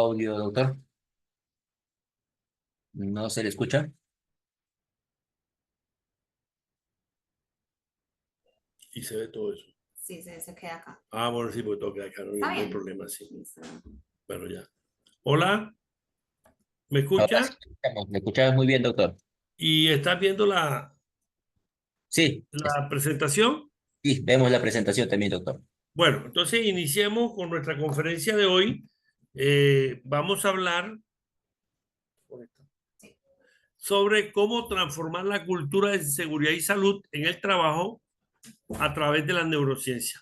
Audio, doctor. ¿No se le escucha? Y se ve todo eso. Sí, se queda acá. Ah, bueno, sí, porque toca acá, no ¿Está hay bien? problema, sí. Listo. Bueno, ya. Hola, ¿me Ahora sí, escucha? le escuchamos muy bien, doctor. ¿Y estás viendo la, Sí, la presentación? sí, vemos la presentación también, doctor. Bueno, entonces iniciemos con nuestra conferencia de hoy. Vamos a hablar Sí. sobre cómo transformar la cultura de seguridad y salud en el trabajo a través de la neurociencia.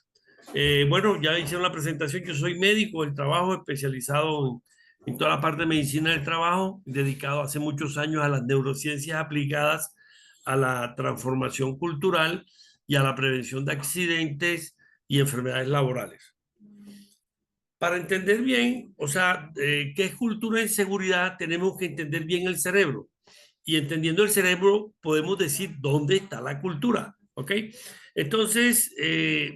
Bueno, ya hicieron la presentación. Yo soy médico del trabajo, especializado en toda la parte de medicina del trabajo, dedicado hace muchos años a las neurociencias aplicadas a la transformación cultural y a la prevención de accidentes y enfermedades laborales. Para entender bien, o sea, qué es cultura de seguridad, tenemos que entender bien el cerebro. Y entendiendo el cerebro, podemos decir dónde está la cultura. ¿Ok? Entonces,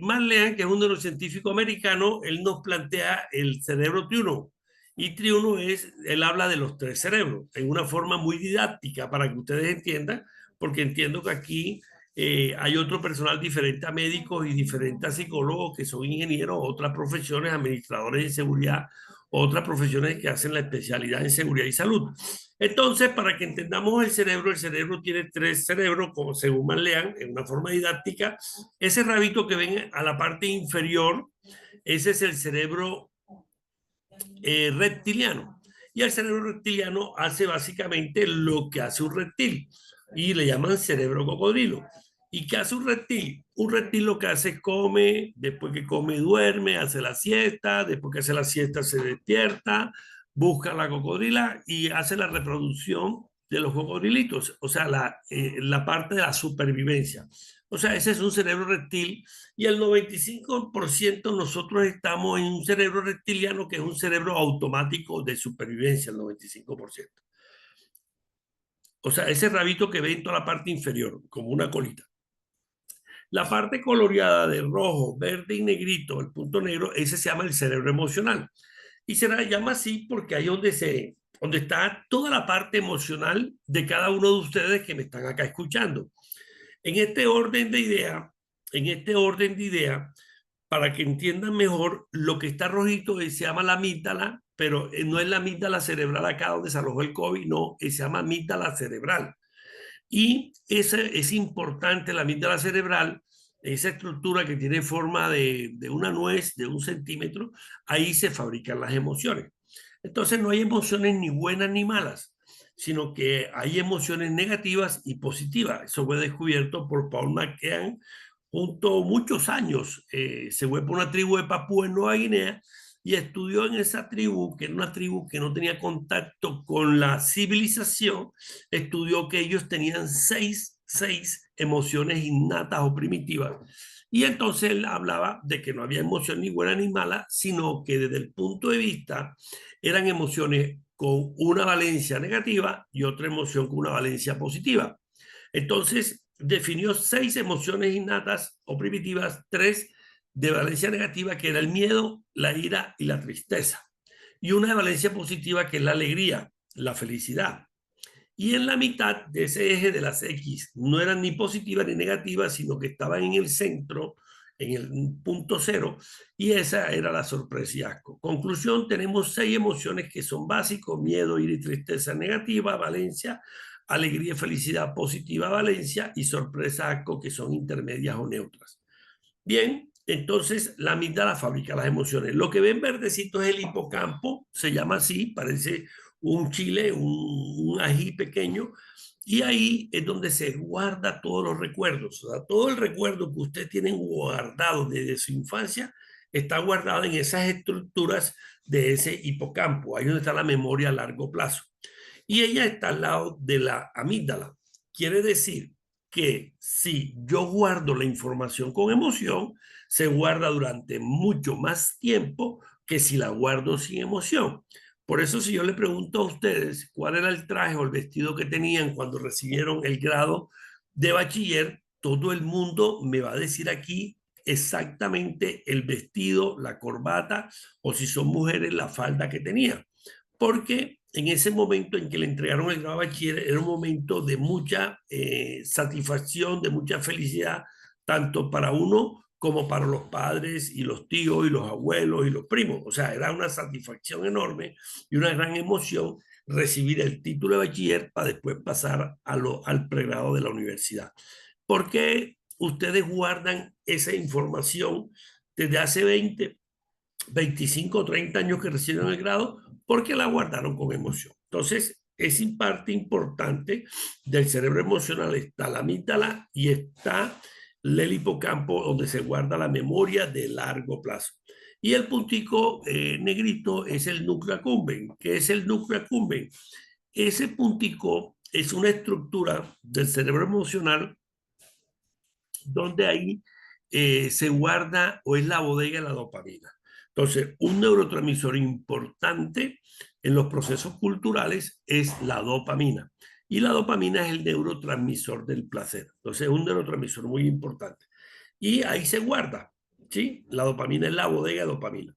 Marlean, que es un neurocientífico americano, él nos plantea el cerebro triuno. Y triuno es, él habla de los tres cerebros en una forma muy didáctica para que ustedes entiendan, porque entiendo que aquí hay otro personal diferente a médicos y diferente a psicólogos que son ingenieros, otras profesiones, administradores de seguridad, otras profesiones que hacen la especialidad en seguridad y salud. Entonces, para que entendamos el cerebro tiene tres cerebros, como según Manlean, en una forma didáctica. Ese rabito que ven a la parte inferior, ese es el cerebro reptiliano. Y el cerebro reptiliano hace básicamente lo que hace un reptil y le llaman cerebro cocodrilo. ¿Y qué hace un reptil? Un reptil lo que hace es come, después que come duerme, hace la siesta, después que hace la siesta se despierta, busca la cocodrila y hace la reproducción de los cocodrilitos, o sea, la parte de la supervivencia. O sea, ese es un cerebro reptil y el 95% nosotros estamos en un cerebro reptiliano que es un cerebro automático de supervivencia, el 95%. O sea, ese rabito que ve en toda la parte inferior, como una colita. La parte coloreada de rojo, verde y negrito, el punto negro, ese se llama el cerebro emocional. Y se la llama así porque ahí donde está toda la parte emocional de cada uno de ustedes que me están acá escuchando. En este orden de idea, en este orden de idea, para que entiendan mejor, lo que está rojito se llama la amígdala, pero no es la amígdala cerebral acá donde se alojó el COVID, no, se llama amígdala cerebral. Y esa es importante, la amígdala cerebral, esa estructura que tiene forma de una nuez, de 1 centímetro, ahí se fabrican las emociones. Entonces no hay emociones ni buenas ni malas, sino que hay emociones negativas y positivas. Eso fue descubierto por Paul McKean junto muchos años. Se fue por una tribu de Papúa en Nueva Guinea y estudió en esa tribu, que era una tribu que no tenía contacto con la civilización, estudió que ellos tenían seis emociones innatas o primitivas. Y entonces él hablaba de que no había emoción ni buena ni mala, sino que desde el punto de vista eran emociones con una valencia negativa y otra emoción con una valencia positiva. Entonces definió 6 emociones innatas o primitivas, 3 de valencia negativa, que era el miedo, la ira y la tristeza, y una de valencia positiva, que es la alegría, la felicidad. Y en la mitad de ese eje de las X no eran ni positivas ni negativas, sino que estaban en el centro, en el punto cero, y esa era la sorpresa y asco. Conclusión, tenemos 6 emociones que son básicos: miedo, ira y tristeza negativa, valencia; alegría y felicidad positiva, valencia; y sorpresa, asco, que son intermedias o neutras. Bien, entonces la amígdala fabrica las emociones. Lo que ven verdecito es el hipocampo, se llama así, parece un chile, un ají pequeño, y ahí es donde se guarda todos los recuerdos. O sea, todo el recuerdo que ustedes tienen guardado desde su infancia está guardado en esas estructuras de ese hipocampo, ahí donde está la memoria a largo plazo. Y ella está al lado de la amígdala. Quiere decir que si yo guardo la información con emoción, se guarda durante mucho más tiempo que si la guardo sin emoción. Por eso, si yo le pregunto a ustedes cuál era el traje o el vestido que tenían cuando recibieron el grado de bachiller, todo el mundo me va a decir aquí exactamente el vestido, la corbata, o si son mujeres, la falda que tenía. porque en ese momento en que le entregaron el grado de bachiller era un momento de mucha satisfacción, de mucha felicidad, tanto para uno como para los padres y los tíos y los abuelos y los primos. O sea, era una satisfacción enorme y una gran emoción recibir el título de bachiller para después pasar al pregrado de la universidad. ¿Por qué ustedes guardan esa información desde hace 20, 25 o 30 años que reciben el grado? Porque la guardaron con emoción. Entonces, es parte importante del cerebro emocional. Está la amígdala y está el hipocampo, donde se guarda la memoria de largo plazo. Y el puntico negrito es el núcleo accumbens. ¿Qué es el núcleo accumbens? Ese puntico es una estructura del cerebro emocional donde ahí se guarda o es la bodega de la dopamina. Entonces, un neurotransmisor importante en los procesos culturales es la dopamina. Y la dopamina es el neurotransmisor del placer. Entonces, es un neurotransmisor muy importante. Y ahí se guarda, ¿sí? La dopamina es la bodega de dopamina.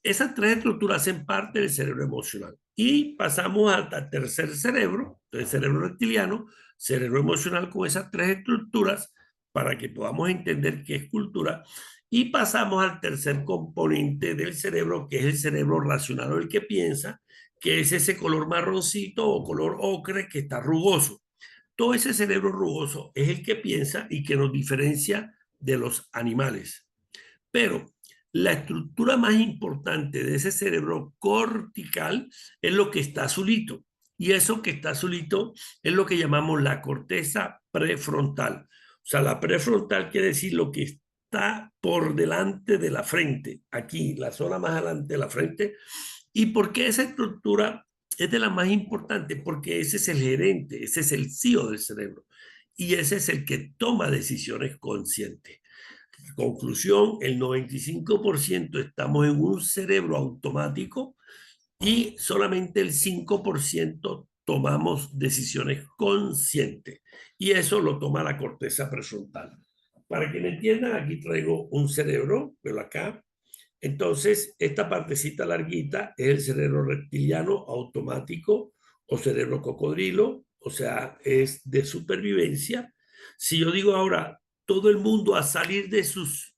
Esas tres estructuras hacen parte del cerebro emocional. Y pasamos al tercer cerebro, el cerebro reptiliano, cerebro emocional con esas tres estructuras para que podamos entender qué es cultura. Y pasamos al tercer componente del cerebro, que es el cerebro racional o el que piensa, que es ese color marroncito o color ocre que está rugoso. Todo ese cerebro rugoso es el que piensa y que nos diferencia de los animales. Pero la estructura más importante de ese cerebro cortical es lo que está azulito. Y eso que está azulito es lo que llamamos la corteza prefrontal. O sea, la prefrontal quiere decir lo que está por delante de la frente, aquí, la zona más adelante de la frente. ¿Y por qué esa estructura es de las más importantes? Porque ese es el gerente, ese es el CEO del cerebro. Y ese es el que toma decisiones conscientes. Conclusión, el 95% estamos en un cerebro automático y solamente el 5% tomamos decisiones conscientes. Y eso lo toma la corteza prefrontal. Para que me entiendan, aquí traigo un cerebro, pero acá. Entonces, esta partecita larguita es el cerebro reptiliano automático o cerebro cocodrilo, o sea, es de supervivencia. Si yo digo ahora, todo el mundo a salir de sus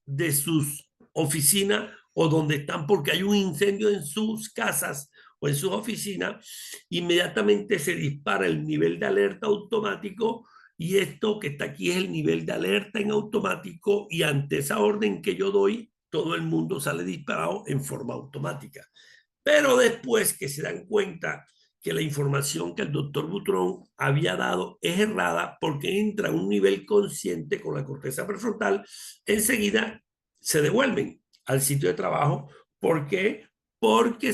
oficinas o donde están porque hay un incendio en sus casas o en sus oficinas, inmediatamente se dispara el nivel de alerta automático y esto que está aquí es el nivel de alerta en automático y ante esa orden que yo doy, todo el mundo sale disparado en forma automática. Pero después que se dan cuenta que la información que el doctor Butrón había dado es errada porque entra a un nivel consciente con la corteza prefrontal, enseguida se devuelven al sitio de trabajo. ¿Por qué? Porque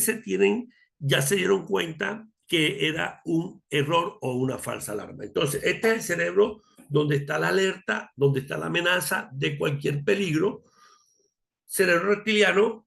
ya se dieron cuenta que era un error o una falsa alarma. Entonces, este es el cerebro donde está la alerta, donde está la amenaza de cualquier peligro. Cerebro reptiliano,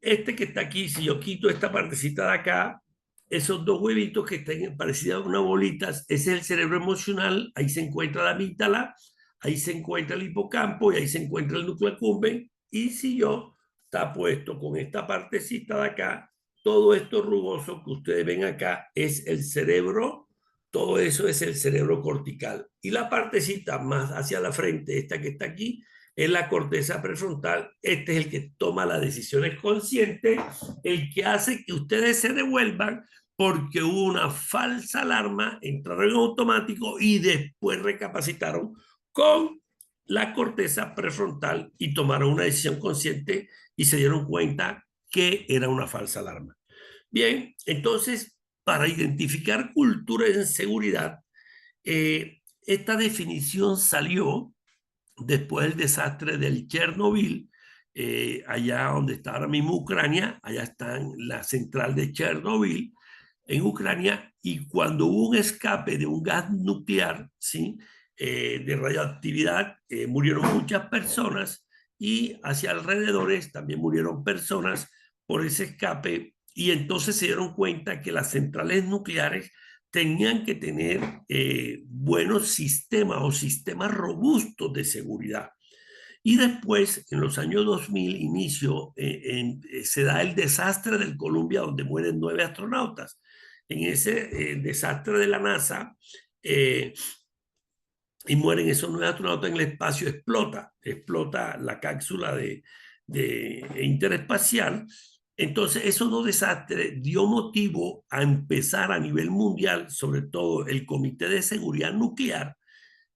este que está aquí, si yo quito esta partecita de acá, esos dos huevitos que están parecidos a una bolita, ese es el cerebro emocional, ahí se encuentra la amígdala, ahí se encuentra el hipocampo y ahí se encuentra el núcleo accumbens. Y si yo está puesto con esta partecita de acá, todo esto rugoso que ustedes ven acá es el cerebro, todo eso es el cerebro cortical. Y la partecita más hacia la frente, esta que está aquí, es la corteza prefrontal. Este es el que toma las decisiones conscientes, el que hace que ustedes se devuelvan porque hubo una falsa alarma, entraron en automático y después recapacitaron con la corteza prefrontal y tomaron una decisión consciente y se dieron cuenta que era una falsa alarma. Bien, entonces, para identificar cultura en seguridad, esta definición salió después del desastre del Chernobyl, allá donde está ahora mismo Ucrania, allá está la central de Chernobyl, en Ucrania, y cuando hubo un escape de un gas nuclear, ¿sí? De radioactividad, murieron muchas personas y hacia alrededores también murieron personas por ese escape, y entonces se dieron cuenta que las centrales nucleares tenían que tener buenos sistemas o sistemas robustos de seguridad. Y después, en los años 2000, se da el desastre del Columbia, donde mueren 9 astronautas. En ese desastre de la NASA, eh, y mueren esos 9 astronautas en el espacio, explota la cápsula de interespacial. Entonces, esos dos desastres dio motivo a empezar a nivel mundial, sobre todo el Comité de Seguridad Nuclear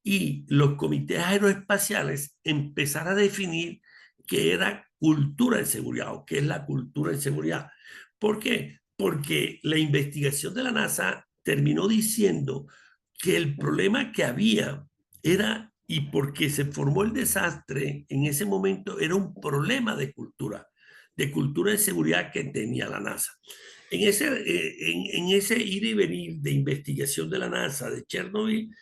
y los comités aeroespaciales, empezar a definir qué era cultura de seguridad o qué es la cultura de seguridad. ¿Por qué? Porque la investigación de la NASA terminó diciendo que el problema que había era, y porque se formó el desastre en ese momento, era un problema de cultura de seguridad que tenía la NASA. En ese ir y venir de investigación de la NASA de Chernobyl,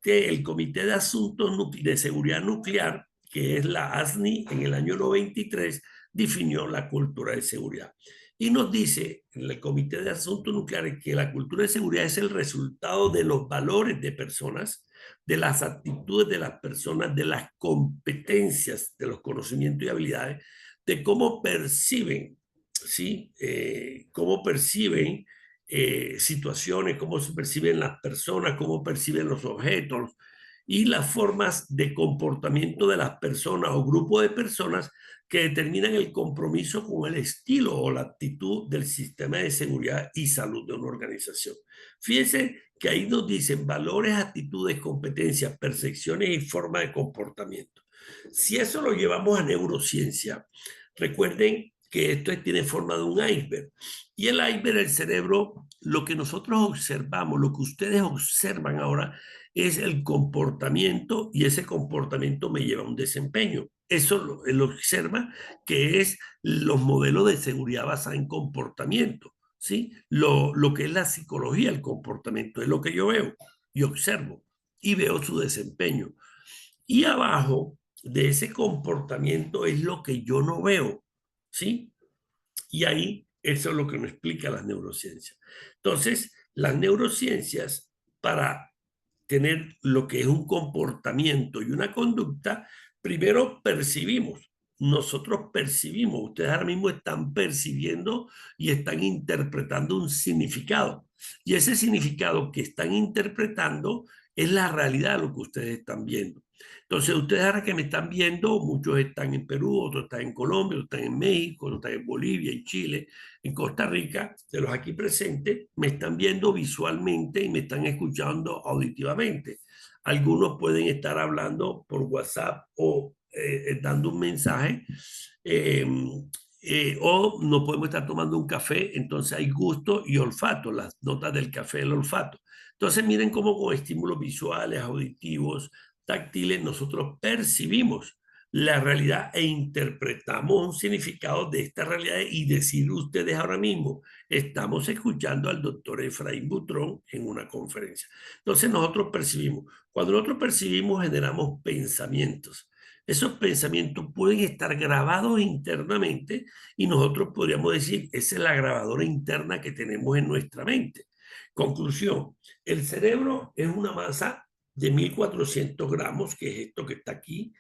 el Comité de Asuntos de Seguridad Nuclear, que es la ASNI, en el año 93, definió la cultura de seguridad. Y nos dice en el Comité de Asuntos Nucleares que la cultura de seguridad es el resultado de los valores de personas, de las actitudes de las personas, de las competencias, de los conocimientos y habilidades, de cómo perciben, ¿sí? Cómo perciben situaciones, cómo se perciben las personas, cómo perciben los objetos y las formas de comportamiento de las personas o grupo de personas que determinan el compromiso con el estilo o la actitud del sistema de seguridad y salud de una organización. Fíjense que ahí nos dicen valores, actitudes, competencias, percepciones y forma de comportamiento. Si eso lo llevamos a neurociencia, recuerden que esto tiene forma de un iceberg. Y el iceberg, el cerebro, lo que nosotros observamos, lo que ustedes observan ahora, es el comportamiento y ese comportamiento me lleva a un desempeño. Eso lo observa, que es los modelos de seguridad basados en comportamiento, ¿sí? Lo que es la psicología del comportamiento, es lo que yo veo y observo y veo su desempeño. Y abajo de ese comportamiento es lo que yo no veo, ¿sí? Y ahí eso es lo que me explica las neurociencias. Entonces, las neurociencias, para tener lo que es un comportamiento y una conducta, primero percibimos. Nosotros percibimos, ustedes ahora mismo están percibiendo y están interpretando un significado. Y ese significado que están interpretando es la realidad de lo que ustedes están viendo. Entonces, ustedes ahora que me están viendo, muchos están en Perú, otros están en Colombia, otros están en México, otros están en Bolivia, en Chile, en Costa Rica, de los aquí presentes, me están viendo visualmente y me están escuchando auditivamente. Algunos pueden estar hablando por WhatsApp o dando un mensaje, o no podemos estar tomando un café, entonces hay gusto y olfato, las notas del café, el olfato. Entonces miren cómo con estímulos visuales, auditivos, táctiles, nosotros percibimos la realidad e interpretamos un significado de esta realidad y decir ustedes ahora mismo, estamos escuchando al doctor Efraín Butrón en una conferencia. Entonces nosotros percibimos, cuando nosotros percibimos generamos pensamientos. Esos pensamientos pueden estar grabados internamente y nosotros podríamos decir, esa es la grabadora interna que tenemos en nuestra mente. Conclusión, el cerebro es una masa de 1400 gramos, que es esto que está aquí,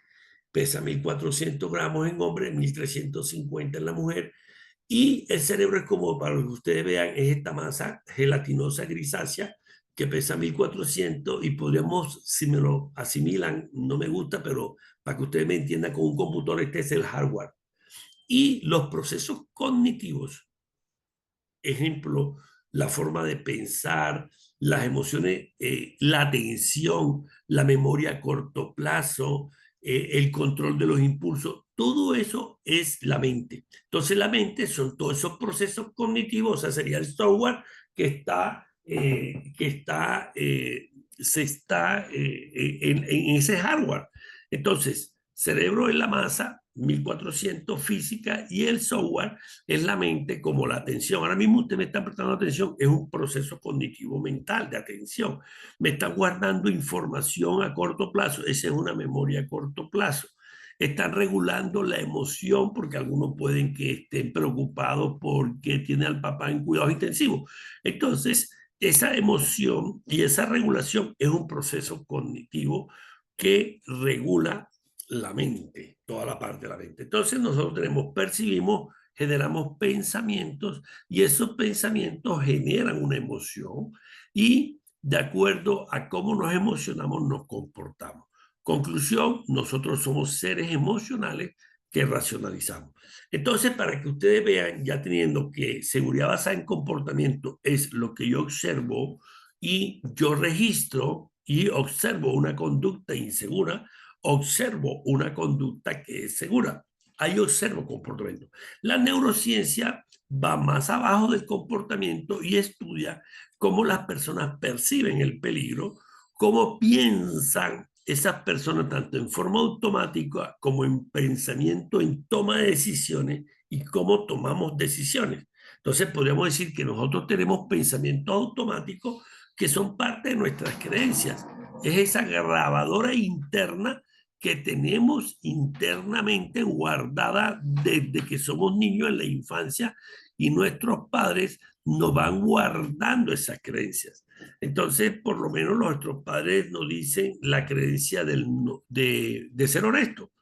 pesa 1400 gramos en hombre, 1350 en la mujer, y el cerebro es como, para que ustedes vean, es esta masa gelatinosa grisácea que pesa 1400 y podríamos, si me lo asimilan, no me gusta, pero para que ustedes me entiendan, con un computador este es el hardware. Y los procesos cognitivos, ejemplo, la forma de pensar, las emociones, la atención, la memoria a corto plazo, el control de los impulsos, todo eso es la mente. Entonces la mente son todos esos procesos cognitivos, o sea, sería el software que está en ese hardware. Entonces, cerebro es la masa, 1400 física, y el software es la mente, como la atención. Ahora mismo usted me está prestando atención, es un proceso cognitivo mental de atención. Me está guardando información a corto plazo, esa es una memoria a corto plazo. Están regulando la emoción, porque algunos pueden que estén preocupados porque tiene al papá en cuidados intensivos. Entonces, esa emoción y esa regulación es un proceso cognitivo que regula la mente, toda la parte de la mente. Entonces nosotros percibimos, generamos pensamientos y esos pensamientos generan una emoción y de acuerdo a cómo nos emocionamos nos comportamos. Conclusión, nosotros somos seres emocionales que racionalizamos. Entonces, para que ustedes vean, ya teniendo que seguridad basada en comportamiento es lo que yo observo y yo registro y observo una conducta insegura, observo una conducta que es segura. Ahí observo comportamiento. La neurociencia va más abajo del comportamiento y estudia cómo las personas perciben el peligro, cómo piensan esas personas tanto en forma automática como en pensamiento, en toma de decisiones y cómo tomamos decisiones. Entonces podríamos decir que nosotros tenemos pensamientos automáticos que son parte de nuestras creencias. Es esa grabadora interna que tenemos internamente guardada desde que somos niños en la infancia y nuestros padres nos van guardando esas creencias. Entonces, por lo menos nuestros padres nos dicen la creencia de ser honesto.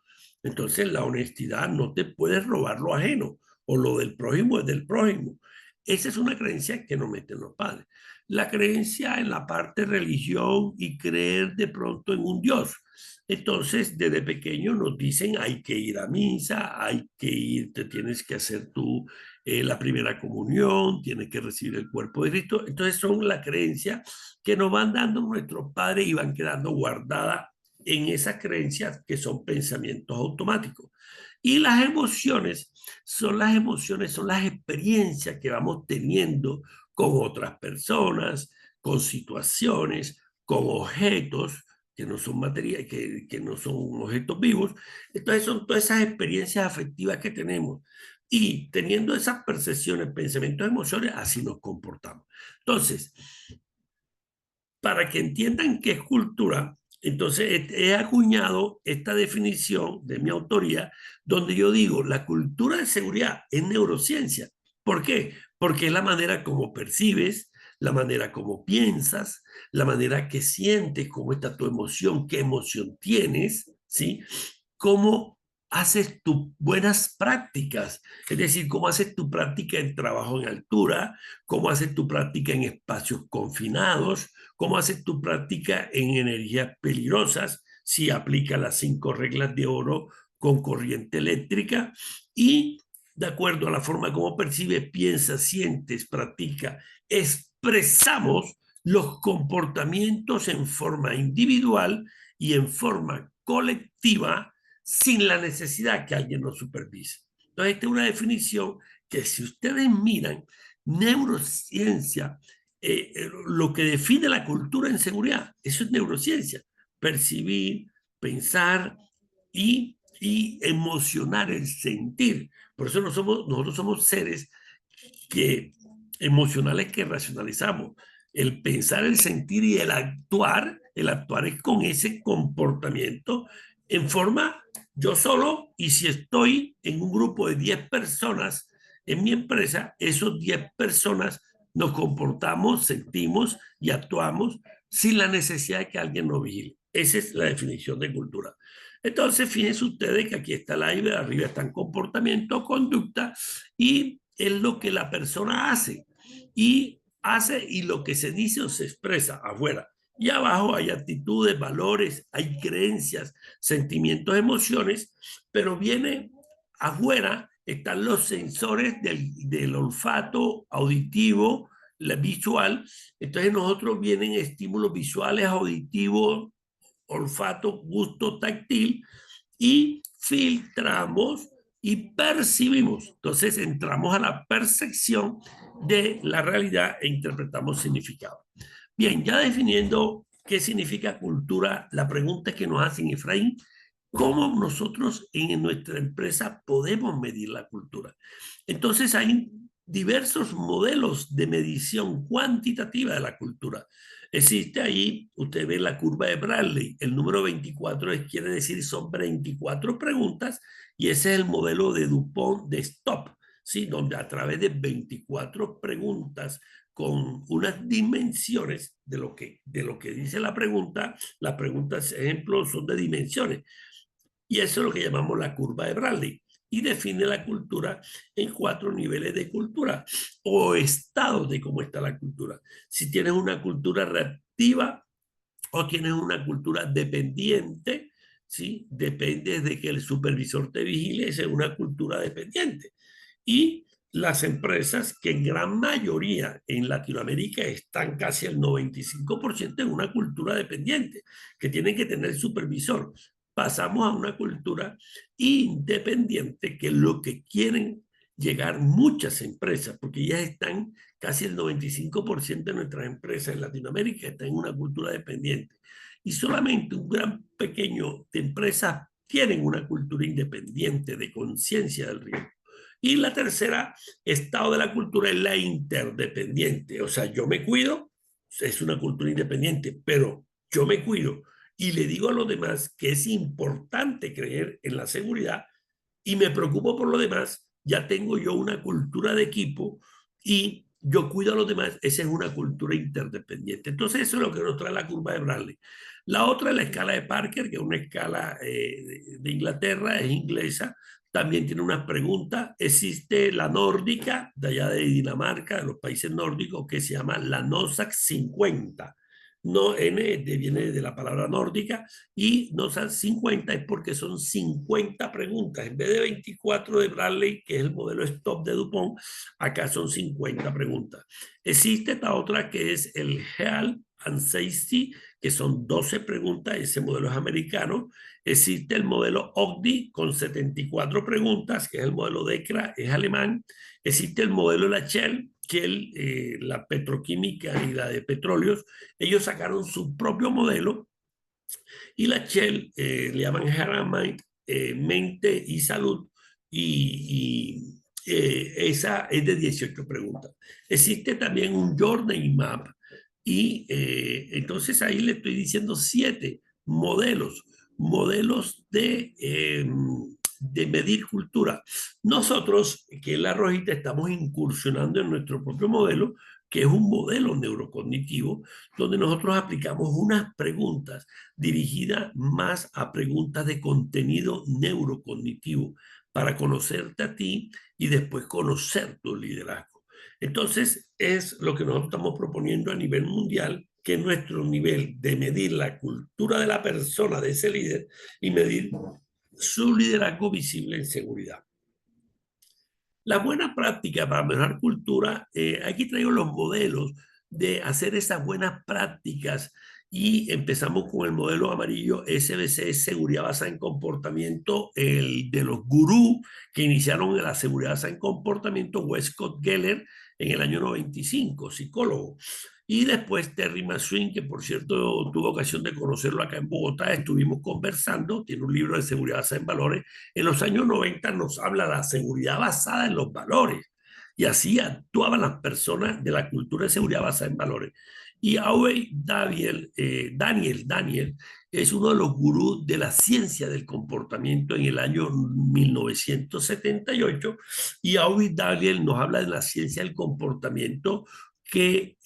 Entonces, la honestidad no te puedes robar lo ajeno o lo del prójimo es del prójimo. Esa es una creencia que nos meten los padres. La creencia en la parte religión y creer de pronto en un Dios. Entonces, desde pequeño nos dicen hay que ir a misa, hay que ir, te tienes que hacer tú la primera comunión, tienes que recibir el cuerpo de Cristo. Entonces, son la creencia que nos van dando nuestros padres y van quedando guardadas en esas creencias que son pensamientos automáticos. Y las emociones, son las experiencias que vamos teniendo con otras personas, con situaciones, con objetos que no son materia, que no son objetos vivos. Entonces son todas esas experiencias afectivas que tenemos. Y teniendo esas percepciones, pensamientos, emociones, así nos comportamos. Entonces, para que entiendan qué es cultura, entonces he acuñado esta definición de mi autoría, donde yo digo, la cultura de seguridad es neurociencia. ¿Por qué? Porque es la manera como percibes, la manera como piensas, la manera que sientes, cómo está tu emoción, qué emoción tienes, ¿sí? Cómo haces tus buenas prácticas, es decir, cómo haces tu práctica en trabajo en altura, cómo haces tu práctica en espacios confinados, cómo haces tu práctica en energías peligrosas, si aplica las 5 reglas de oro con corriente eléctrica y de acuerdo a la forma como percibes, piensas, sientes, practica, expresamos los comportamientos en forma individual y en forma colectiva sin la necesidad que alguien nos supervise. Entonces, esta es una definición que si ustedes miran, neurociencia, lo que define la cultura en seguridad, eso es neurociencia, percibir, pensar y emocionar, el sentir. Por eso nosotros somos seres que, emocionales que racionalizamos. El pensar, el sentir y el actuar es con ese comportamiento en forma yo solo y si estoy en un grupo de 10 personas en mi empresa, esos 10 personas nos comportamos, sentimos y actuamos sin la necesidad de que alguien nos vigile. Esa es la definición de cultura. Entonces, fíjense ustedes que aquí está la I, arriba están comportamiento, conducta y es lo que la persona hace y lo que se dice o se expresa afuera. Y abajo hay actitudes, valores, hay creencias, sentimientos, emociones, pero viene afuera, están los sensores del olfato, auditivo, la visual. Entonces nosotros vienen estímulos visuales, auditivos, olfato, gusto, táctil y filtramos y percibimos. Entonces entramos a la percepción de la realidad e interpretamos significado. Bien, ya definiendo qué significa cultura, la pregunta que nos hacen, Efraín, ¿cómo nosotros en nuestra empresa podemos medir la cultura? Entonces hay diversos modelos de medición cuantitativa de la cultura. Existe ahí, usted ve la curva de Bradley, el número 24 quiere decir son 24 preguntas y ese es el modelo de Dupont de Stop, ¿sí? Donde a través de 24 preguntas con unas dimensiones de lo que dice la pregunta, las preguntas, ejemplo, son de dimensiones Y eso es lo que llamamos la curva de Bradley. Y define la cultura en 4 niveles de cultura o estados de cómo está la cultura. Si tienes una cultura reactiva o tienes una cultura dependiente, ¿sí? Depende de que el supervisor te vigile, esa es una cultura dependiente. Y las empresas que en gran mayoría en Latinoamérica están casi al 95% en una cultura dependiente, que tienen que tener supervisor. Pasamos a una cultura independiente, que es lo que quieren llegar muchas empresas, porque ya están casi el 95% de nuestras empresas en Latinoamérica están en una cultura dependiente. Y solamente un gran pequeño de empresas tienen una cultura independiente de conciencia del riesgo. Y la tercera estado de la cultura es la interdependiente. O sea, yo me cuido, es una cultura independiente, pero yo me cuido y le digo a los demás que es importante creer en la seguridad y me preocupo por lo demás, ya tengo yo una cultura de equipo y yo cuido a los demás, esa es una cultura interdependiente. Entonces eso es lo que nos trae la curva de Bradley. La otra es la escala de Parker, que es una escala de Inglaterra, es inglesa, también tiene unas preguntas. Existe la nórdica, de allá de Dinamarca, de los países nórdicos, que se llama la NOSAC 50. No, viene de la palabra nórdica y NOSAC 50 es porque son 50 preguntas. En vez de 24 de Bradley, que es el modelo STOP de DuPont, acá son 50 preguntas. Existe esta otra que es el Health and Safety, que son 12 preguntas, ese modelo es americano. Existe el modelo OCDI con 74 preguntas, que es el modelo DECRA, es alemán. Existe el modelo La Shell, que la petroquímica y la de petróleos, ellos sacaron su propio modelo y la Shell le llaman Haramain, mente y salud, esa es de 18 preguntas. Existe también un Journey Map y entonces ahí le estoy diciendo 7 modelos de medir cultura. Nosotros, que en La Rojita, estamos incursionando en nuestro propio modelo, que es un modelo neurocognitivo, donde nosotros aplicamos unas preguntas dirigidas más a preguntas de contenido neurocognitivo para conocerte a ti y después conocer tu liderazgo. Entonces, es lo que nosotros estamos proponiendo a nivel mundial, que es nuestro nivel de medir la cultura de la persona, de ese líder, y medir su liderazgo visible en seguridad. La buena práctica para mejorar cultura, aquí traigo los modelos de hacer esas buenas prácticas y empezamos con el modelo amarillo SBC, seguridad basada en comportamiento, el de los gurús que iniciaron la seguridad basada en comportamiento, Westcott Geller en el año 95, psicólogo. Y después Terry Maswin, que por cierto tuve ocasión de conocerlo acá en Bogotá, estuvimos conversando, tiene un libro de seguridad basada en valores. En los años 90 nos habla de la seguridad basada en los valores y así actuaban las personas de la cultura de seguridad basada en valores. Y Aubrey Daniel es uno de los gurús de la ciencia del comportamiento en el año 1978 y Aubrey Daniel nos habla de la ciencia del comportamiento que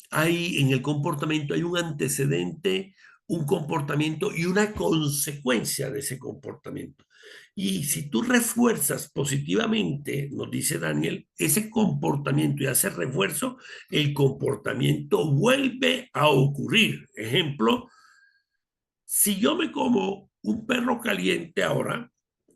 hay en el comportamiento, hay un antecedente, un comportamiento y una consecuencia de ese comportamiento. Y si tú refuerzas positivamente, nos dice Daniel, ese comportamiento y hace refuerzo, el comportamiento vuelve a ocurrir. Ejemplo, si yo me como un perro caliente ahora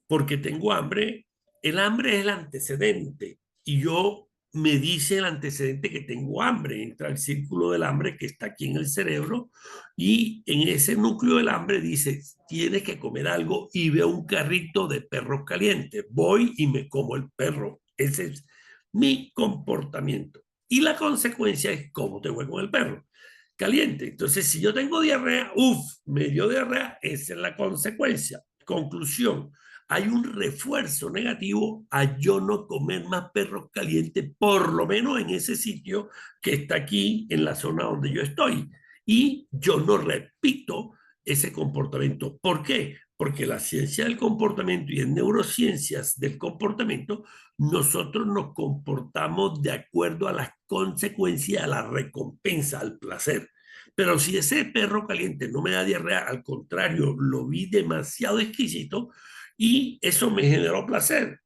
porque tengo hambre, el hambre es el antecedente y yo me dice el antecedente que tengo hambre, entra el círculo del hambre que está aquí en el cerebro y en ese núcleo del hambre dice, tienes que comer algo y veo un carrito de perros calientes, voy y me como el perro, ese es mi comportamiento. Y la consecuencia es cómo te voy con el perro caliente. Entonces, si yo tengo diarrea, me dio diarrea, esa es la consecuencia. Conclusión, hay un refuerzo negativo a yo no comer más perros calientes, por lo menos en ese sitio que está aquí en la zona donde yo estoy. Y yo no repito ese comportamiento. ¿Por qué? Porque la ciencia del comportamiento y en neurociencias del comportamiento, nosotros nos comportamos de acuerdo a las consecuencias, a la recompensa, al placer. Pero si ese perro caliente no me da diarrea, al contrario, lo vi demasiado exquisito y eso me generó placer.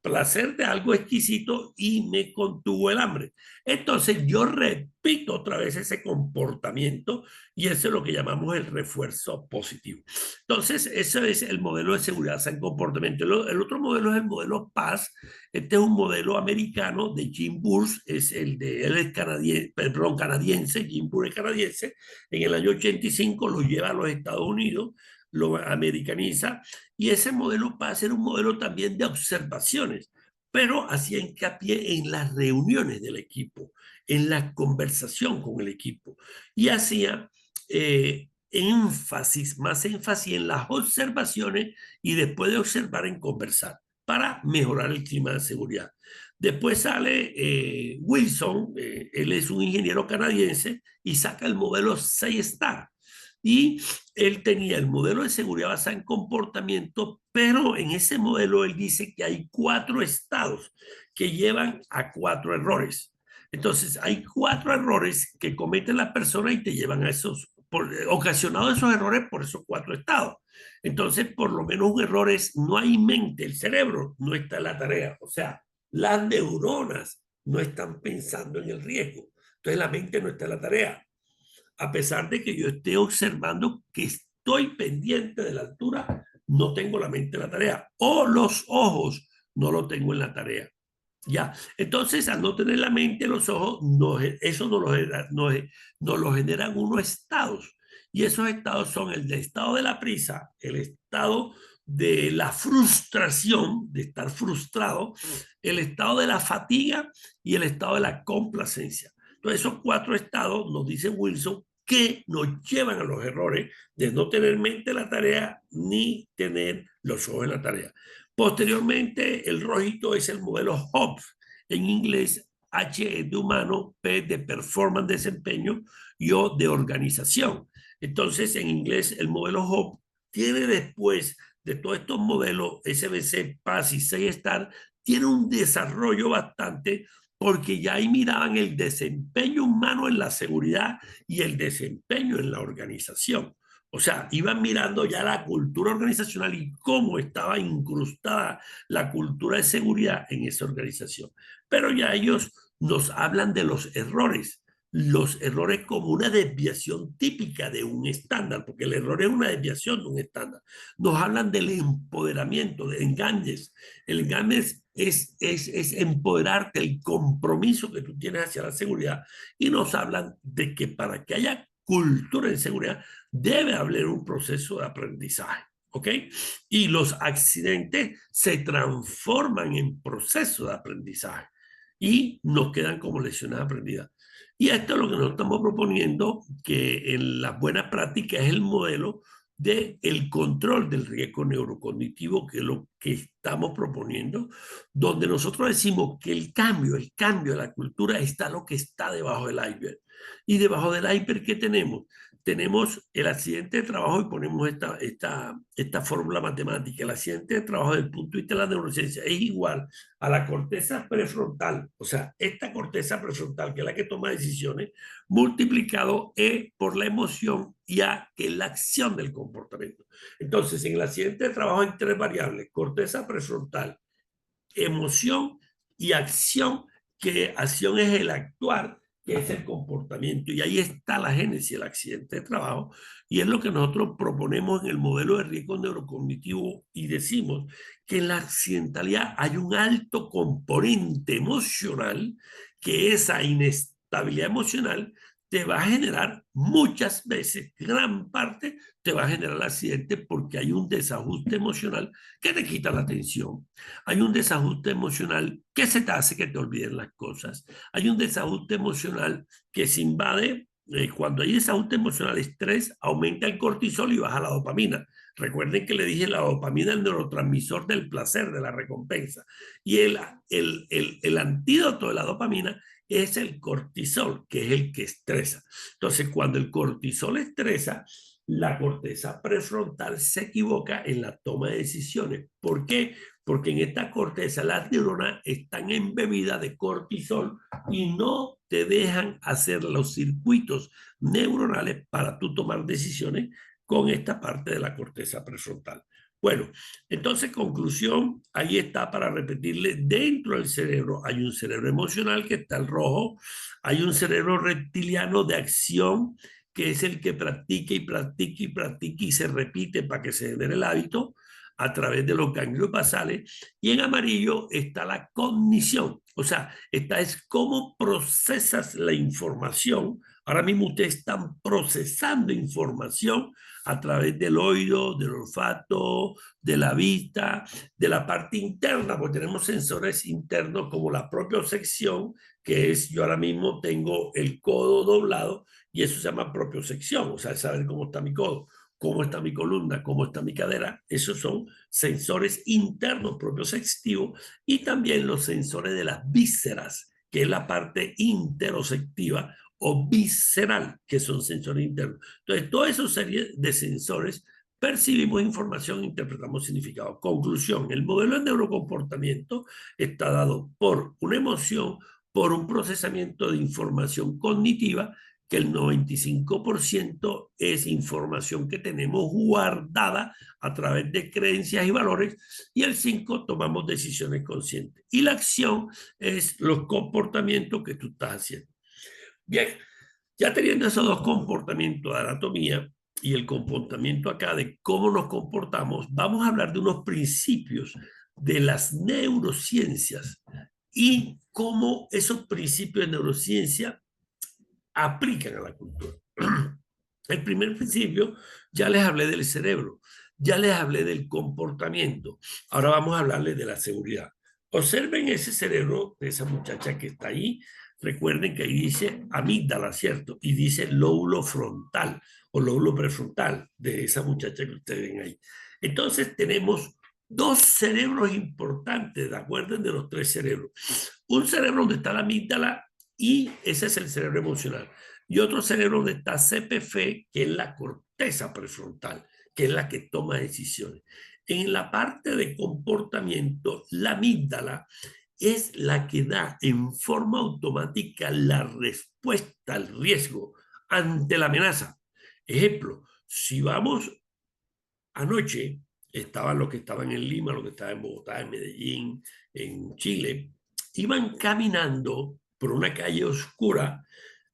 Placer de algo exquisito y me contuvo el hambre. Entonces yo repito otra vez ese comportamiento y eso es lo que llamamos el refuerzo positivo. Entonces, ese es el modelo de seguridad en comportamiento. El otro modelo es el modelo PAS. Este es un modelo americano de Jim Burrs, él es canadiense, perdón, canadiense, Jim Burrs es canadiense. En el año 85 lo lleva a los Estados Unidos, lo americaniza y ese modelo PAS era un modelo también de observaciones, pero hacía hincapié en las reuniones del equipo, en la conversación con el equipo y hacía más énfasis en las observaciones y después de observar en conversar para mejorar el clima de seguridad. Después sale Wilson, él es un ingeniero canadiense y saca el modelo 6-Star. Y él tenía el modelo de seguridad basado en comportamiento, pero en ese modelo él dice que hay 4 estados que llevan a 4 errores. Entonces, hay 4 errores que cometen las personas y te llevan a ocasionados esos errores por esos 4 estados. Entonces, por lo menos un error es, no hay mente, el cerebro no está en la tarea. O sea, las neuronas no están pensando en el riesgo. Entonces, la mente no está en la tarea. A pesar de que yo esté observando que estoy pendiente de la altura, no tengo la mente en la tarea. O los ojos no lo tengo en la tarea. Ya, entonces al no tener la mente, los ojos, eso no lo generan unos estados. Y esos estados son el estado de la prisa, el estado de la frustración, de estar frustrado, el estado de la fatiga y el estado de la complacencia. Entonces esos 4 estados, nos dice Wilson, que nos llevan a los errores de no tener mente en la tarea ni tener los ojos en la tarea. Posteriormente, el rojito es el modelo Hobbes, en inglés H es de humano, P de performance, desempeño, y O de organización. Entonces, en inglés, el modelo Hobbes tiene después de todos estos modelos SBC, PAS y 6-Star, tiene un desarrollo bastante porque ya ahí miraban el desempeño humano en la seguridad y el desempeño en la organización. O sea, iban mirando ya la cultura organizacional y cómo estaba incrustada la cultura de seguridad en esa organización. Pero ya ellos nos hablan de los errores como una desviación típica de un estándar, porque el error es una desviación de un estándar. Nos hablan del empoderamiento, de engañes. El engañes es empoderarte, el compromiso que tú tienes hacia la seguridad. Y nos hablan de que para que haya cultura de seguridad, debe haber un proceso de aprendizaje, ¿ok? Y los accidentes se transforman en proceso de aprendizaje y nos quedan como lecciones aprendidas. Y esto es lo que nosotros estamos proponiendo, que en la buena práctica es el modelo del control del riesgo neurocognitivo, que es lo que estamos proponiendo, donde nosotros decimos que el cambio de la cultura está lo que está debajo del iceberg. Y debajo del iceberg, ¿qué tenemos? Tenemos el accidente de trabajo y ponemos esta fórmula matemática. El accidente de trabajo desde el punto de vista de la neurociencia es igual a la corteza prefrontal, o sea, esta corteza prefrontal, que es la que toma decisiones, multiplicado E por la emoción y A, que es la acción del comportamiento. Entonces, en el accidente de trabajo hay 3 variables: corteza prefrontal, emoción y acción, que acción es el actuar, que es el comportamiento. Y ahí está la génesis del accidente de trabajo. Y es lo que nosotros proponemos en el modelo de riesgo neurocognitivo y decimos que en la accidentalidad hay un alto componente emocional, que esa inestabilidad emocional te va a generar muchas veces, gran parte, te va a generar accidente porque hay un desajuste emocional que te quita la atención. Hay un desajuste emocional que se te hace que te olviden las cosas. Hay un desajuste emocional que se invade. Cuando hay desajuste emocional, estrés, aumenta el cortisol y baja la dopamina. Recuerden que le dije, la dopamina es el neurotransmisor del placer, de la recompensa. Y el antídoto de la dopamina es el cortisol, que es el que estresa. Entonces, cuando el cortisol estresa, la corteza prefrontal se equivoca en la toma de decisiones. ¿Por qué? Porque en esta corteza las neuronas están embebidas de cortisol y no te dejan hacer los circuitos neuronales para tú tomar decisiones con esta parte de la corteza prefrontal. Bueno, entonces, conclusión, ahí está para repetirle, dentro del cerebro hay un cerebro emocional que está el rojo, hay un cerebro reptiliano de acción que es el que practica y practica y practica y se repite para que se genere el hábito a través de los ganglios basales, y en amarillo está la cognición, o sea, esta es cómo procesas la información. Ahora mismo ustedes están procesando información a través del oído, del olfato, de la vista, de la parte interna, porque tenemos sensores internos como la propiocepción, que es, yo ahora mismo tengo el codo doblado y eso se llama propiocepción, o sea, saber cómo está mi codo, cómo está mi columna, cómo está mi cadera. Esos son sensores internos propioceptivos, y también los sensores de las vísceras, que es la parte interoceptiva o visceral, que son sensores internos. Entonces, toda esa serie de sensores percibimos información, interpretamos significado. Conclusión, el modelo de neurocomportamiento está dado por una emoción, por un procesamiento de información cognitiva, que el 95% es información que tenemos guardada a través de creencias y valores, y el 5% tomamos decisiones conscientes. Y la acción es los comportamientos que tú estás haciendo. Bien, ya teniendo esos dos comportamientos de anatomía y el comportamiento acá de cómo nos comportamos, vamos a hablar de unos principios de las neurociencias y cómo esos principios de neurociencia aplican a la cultura. El primer principio, ya les hablé del cerebro, ya les hablé del comportamiento. Ahora vamos a hablarles de la seguridad. Observen ese cerebro de esa muchacha que está ahí. Recuerden que ahí dice amígdala, ¿cierto? Y dice lóbulo frontal o lóbulo prefrontal de esa muchacha que ustedes ven ahí. Entonces tenemos dos cerebros importantes, ¿de acuerdo? De los tres cerebros. Un cerebro donde está la amígdala, y ese es el cerebro emocional. Y otro cerebro donde está CPF, que es la corteza prefrontal, que es la que toma decisiones. En la parte de comportamiento, la amígdala es la que da en forma automática la respuesta al riesgo ante la amenaza. Ejemplo, si vamos anoche, estaban los que estaban en Lima, los que estaban en Bogotá, en Medellín, en Chile, iban caminando por una calle oscura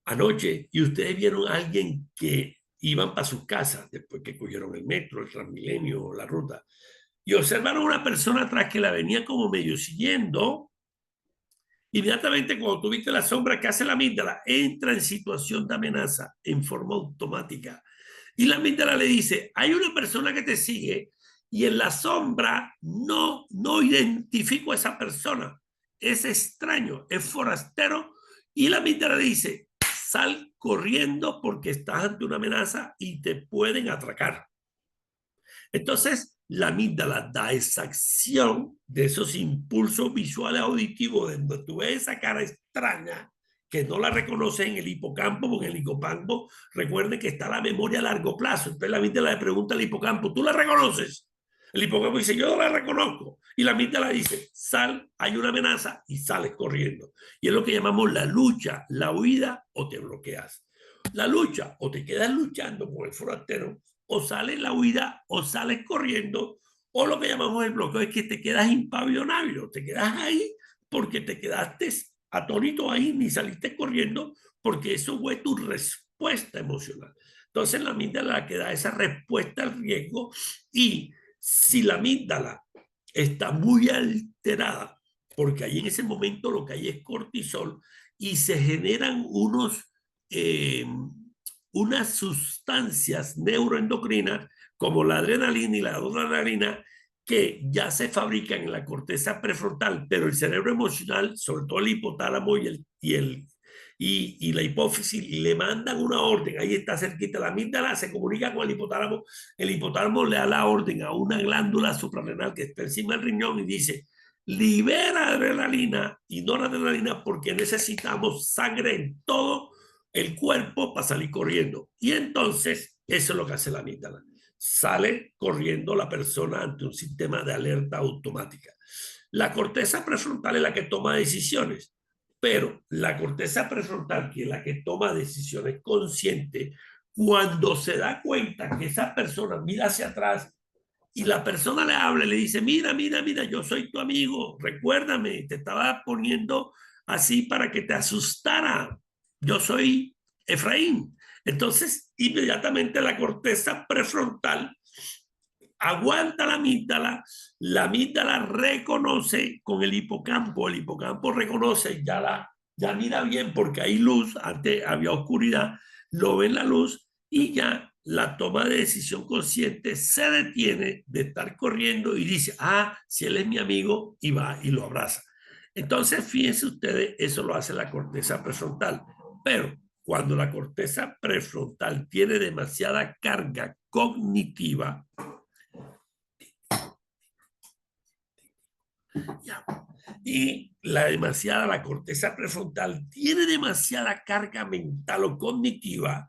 anoche y ustedes vieron a alguien que iban para sus casas después que cogieron el metro, el Transmilenio, la ruta, y observaron a una persona atrás que la venía como medio siguiendo. Inmediatamente, cuando tú viste la sombra que hace la amígdala, entra en situación de amenaza en forma automática. Y la amígdala le dice, hay una persona que te sigue y en la sombra no identifico a esa persona. Es extraño, es forastero. Y la amígdala le dice, sal corriendo porque estás ante una amenaza y te pueden atracar. Entonces, la amígdala da esa acción de esos impulsos visuales auditivos, de donde tú ves esa cara extraña que no la reconoce en el hipocampo, porque en el hipocampo, recuerden que está la memoria a largo plazo. Entonces la amígdala le pregunta al hipocampo, ¿tú la reconoces? El hipocampo dice, yo no la reconozco. Y la amígdala dice, sal, hay una amenaza, y sales corriendo. Y es lo que llamamos la lucha, la huida, o te bloqueas. La lucha, o te quedas luchando con el forastero, o sales la huida, o sales corriendo, o lo que llamamos el bloqueo es que te quedas impavionable, te quedas ahí porque te quedaste atónito ahí, ni saliste corriendo, porque eso fue tu respuesta emocional. Entonces la amígdala que da esa respuesta al riesgo, y si la amígdala está muy alterada, porque ahí en ese momento lo que hay es cortisol y se generan unas sustancias neuroendocrinas como la adrenalina y la adrenalina que ya se fabrican en la corteza prefrontal, pero el cerebro emocional, sobre todo el hipotálamo y la hipófisis, le mandan una orden. Ahí está cerquita la amígdala, se comunica con el hipotálamo le da la orden a una glándula suprarrenal que está encima del riñón y dice, libera adrenalina y noradrenalina porque necesitamos sangre en todo el cuerpo para salir corriendo. Y entonces eso es lo que hace la amígdala. Sale corriendo la persona ante un sistema de alerta automática. La corteza prefrontal es la que toma decisiones, Pero la corteza prefrontal, que es la que toma decisiones conscientes, cuando se da cuenta que esa persona mira hacia atrás y la persona le habla y le dice, mira, mira, mira, yo soy tu amigo, recuérdame, te estaba poniendo así para que te asustara. Yo soy Efraín. Entonces, inmediatamente la corteza prefrontal aguanta la amígdala reconoce con el hipocampo reconoce, ya mira bien porque hay luz, antes había oscuridad, lo ve en la luz y ya la toma de decisión consciente se detiene de estar corriendo y dice, ah, si él es mi amigo, y va y lo abraza. Entonces, fíjense ustedes, eso lo hace la corteza prefrontal, pero cuando la corteza prefrontal tiene demasiada carga cognitiva, ya, y la corteza prefrontal tiene demasiada carga mental o cognitiva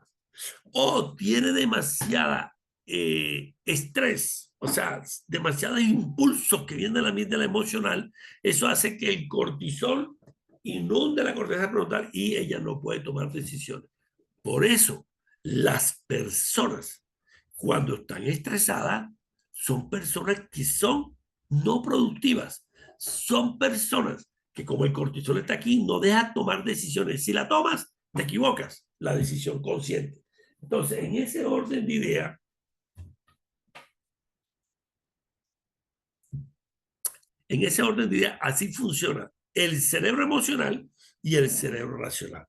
o tiene demasiada estrés, o sea, demasiados impulsos que vienen de la mente de la emocional, eso hace que el cortisol inunde la corteza prefrontal y ella no puede tomar decisiones. Por eso, las personas cuando están estresadas son personas que son no productivas, son personas que como el cortisol está aquí, no deja tomar decisiones. Si la tomas, te equivocas, la decisión consciente. Entonces, en ese orden de idea, así funciona el cerebro emocional y el cerebro racional.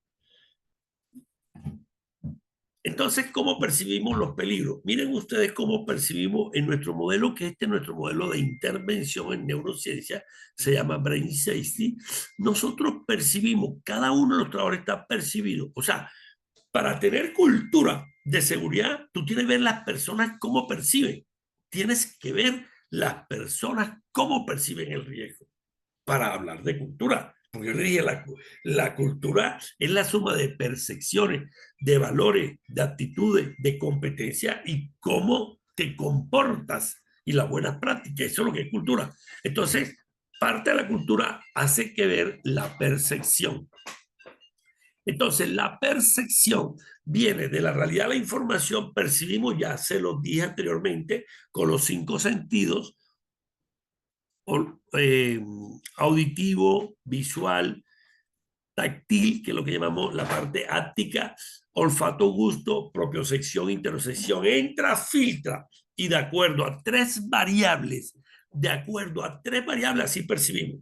Entonces, ¿cómo percibimos los peligros? Miren ustedes cómo percibimos en nuestro modelo, que este es nuestro modelo de intervención en neurociencia, se llama Brain Safety. Nosotros percibimos, cada uno de los trabajadores está percibido. O sea, para tener cultura de seguridad, tú tienes que ver las personas cómo perciben. Tienes que ver las personas cómo perciben el riesgo para hablar de cultura. Porque yo le dije, la cultura es la suma de percepciones, de valores, de actitudes, de competencia y cómo te comportas y las buenas prácticas. Eso es lo que es cultura. Entonces, parte de la cultura hace que ver la percepción. Entonces, la percepción viene de la realidad, la información percibimos, ya se lo dije anteriormente, con los 5 sentidos, eh, auditivo, visual, táctil, que es lo que llamamos la parte áptica, olfato, gusto, propiocepción, interocepción, entra, filtra, y de acuerdo a 3 variables, así percibimos.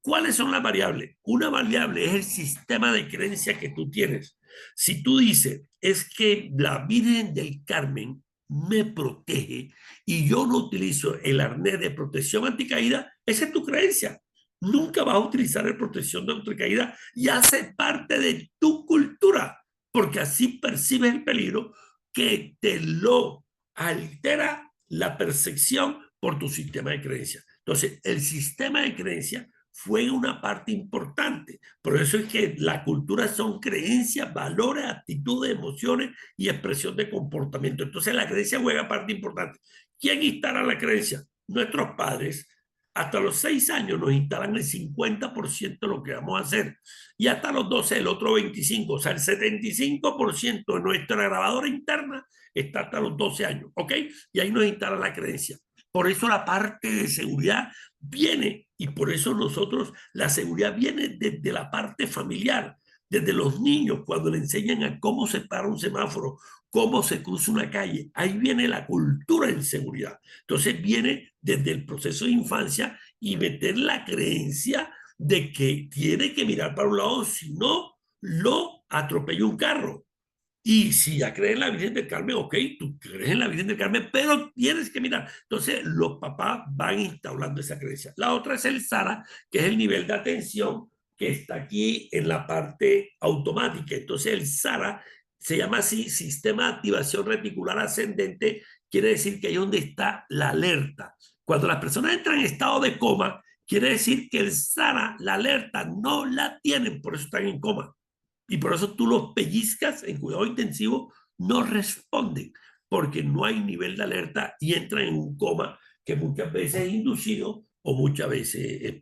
¿Cuáles son las variables? Una variable es el sistema de creencia que tú tienes. Si tú dices, es que la Virgen del Carmen me protege y yo no utilizo el arnés de protección anticaída, esa es tu creencia. Nunca vas a utilizar el protección de anticaída y hace parte de tu cultura, porque así percibes el peligro que te lo altera la percepción por tu sistema de creencia. Entonces, el sistema de creencia fue una parte importante. Por eso es que la cultura son creencias, valores, actitudes, emociones y expresión de comportamiento. Entonces la creencia juega parte importante. ¿Quién instala la creencia? Nuestros padres. Hasta los 6 años nos instalan el 50% de lo que vamos a hacer. Y hasta los 12 el otro 25%. O sea, el 75% de nuestra grabadora interna está hasta los 12 años. ¿Ok? Y ahí nos instalan la creencia. Por eso la parte de seguridad viene, y por eso nosotros, la seguridad viene desde la parte familiar, desde los niños, cuando le enseñan a cómo se para un semáforo, cómo se cruza una calle. Ahí viene la cultura en seguridad. Entonces viene desde el proceso de infancia y meter la creencia de que tiene que mirar para un lado, si no, lo atropella un carro. Y si ya crees en la Virgen del Carmen, ok, tú crees en la Virgen del Carmen, pero tienes que mirar. Entonces, los papás van instaurando esa creencia. La otra es el SARA, que es el nivel de atención que está aquí en la parte automática. Entonces, el SARA se llama así, Sistema de Activación Reticular Ascendente, quiere decir que ahí es donde está la alerta. Cuando las personas entran en estado de coma, quiere decir que el SARA, la alerta, no la tienen, por eso están en coma. Y por eso tú los pellizcas en cuidado intensivo, no responden, porque no hay nivel de alerta y entran en un coma que muchas veces es inducido o muchas veces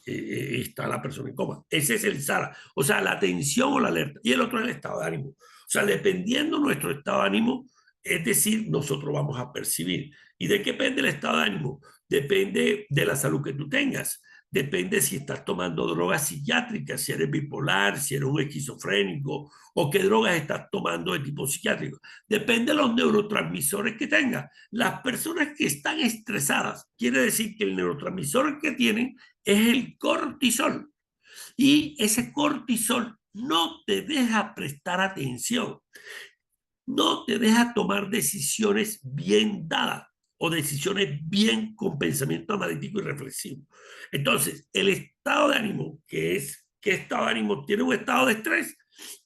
está la persona en coma. Ese es el SARA, o sea, la atención o la alerta. Y el otro es el estado de ánimo. O sea, dependiendo nuestro estado de ánimo, es decir, nosotros vamos a percibir. ¿Y de qué depende el estado de ánimo? Depende de la salud que tú tengas. Depende si estás tomando drogas psiquiátricas, si eres bipolar, si eres un esquizofrénico o qué drogas estás tomando de tipo psiquiátrico. Depende de los neurotransmisores que tengas. Las personas que están estresadas, quiere decir que el neurotransmisor que tienen es el cortisol. Y ese cortisol no te deja prestar atención, no te deja tomar decisiones bien dadas o decisiones bien con pensamiento analítico y reflexivo. Entonces, el estado de ánimo, que es qué estado de ánimo tiene un estado de estrés,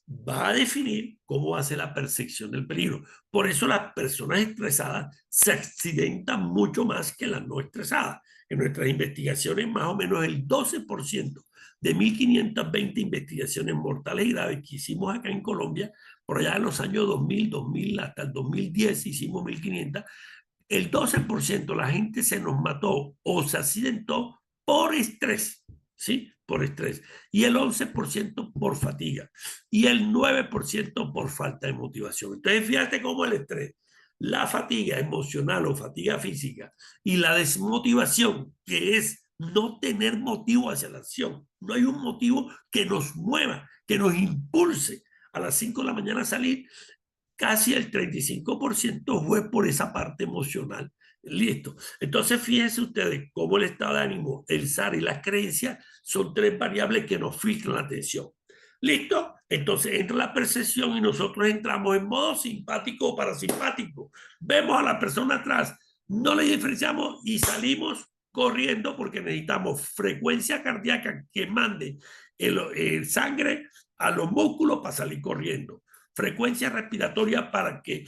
va a definir cómo hace la percepción del peligro. Por eso las personas estresadas se accidentan mucho más que las no estresadas. En nuestras investigaciones, más o menos el 12% de 1.520 investigaciones mortales y graves que hicimos acá en Colombia, por allá en los años 2000 hasta el 2010 hicimos 1.500, el 12% la gente se nos mató o se accidentó por estrés, ¿sí? Por estrés. Y el 11% por fatiga. Y el 9% por falta de motivación. Entonces, fíjate cómo el estrés, la fatiga emocional o fatiga física y la desmotivación, que es no tener motivo hacia la acción. No hay un motivo que nos mueva, que nos impulse a las 5 de la mañana a salir. Casi el 35% fue por esa parte emocional. Listo. Entonces, fíjense ustedes cómo el estado de ánimo, el SAR y las creencias son tres variables que nos filtran la atención. ¿Listo? Entonces entra la percepción y nosotros entramos en modo simpático o parasimpático. Vemos a la persona atrás, no le diferenciamos y salimos corriendo porque necesitamos frecuencia cardíaca que mande el sangre a los músculos para salir corriendo, frecuencia respiratoria para que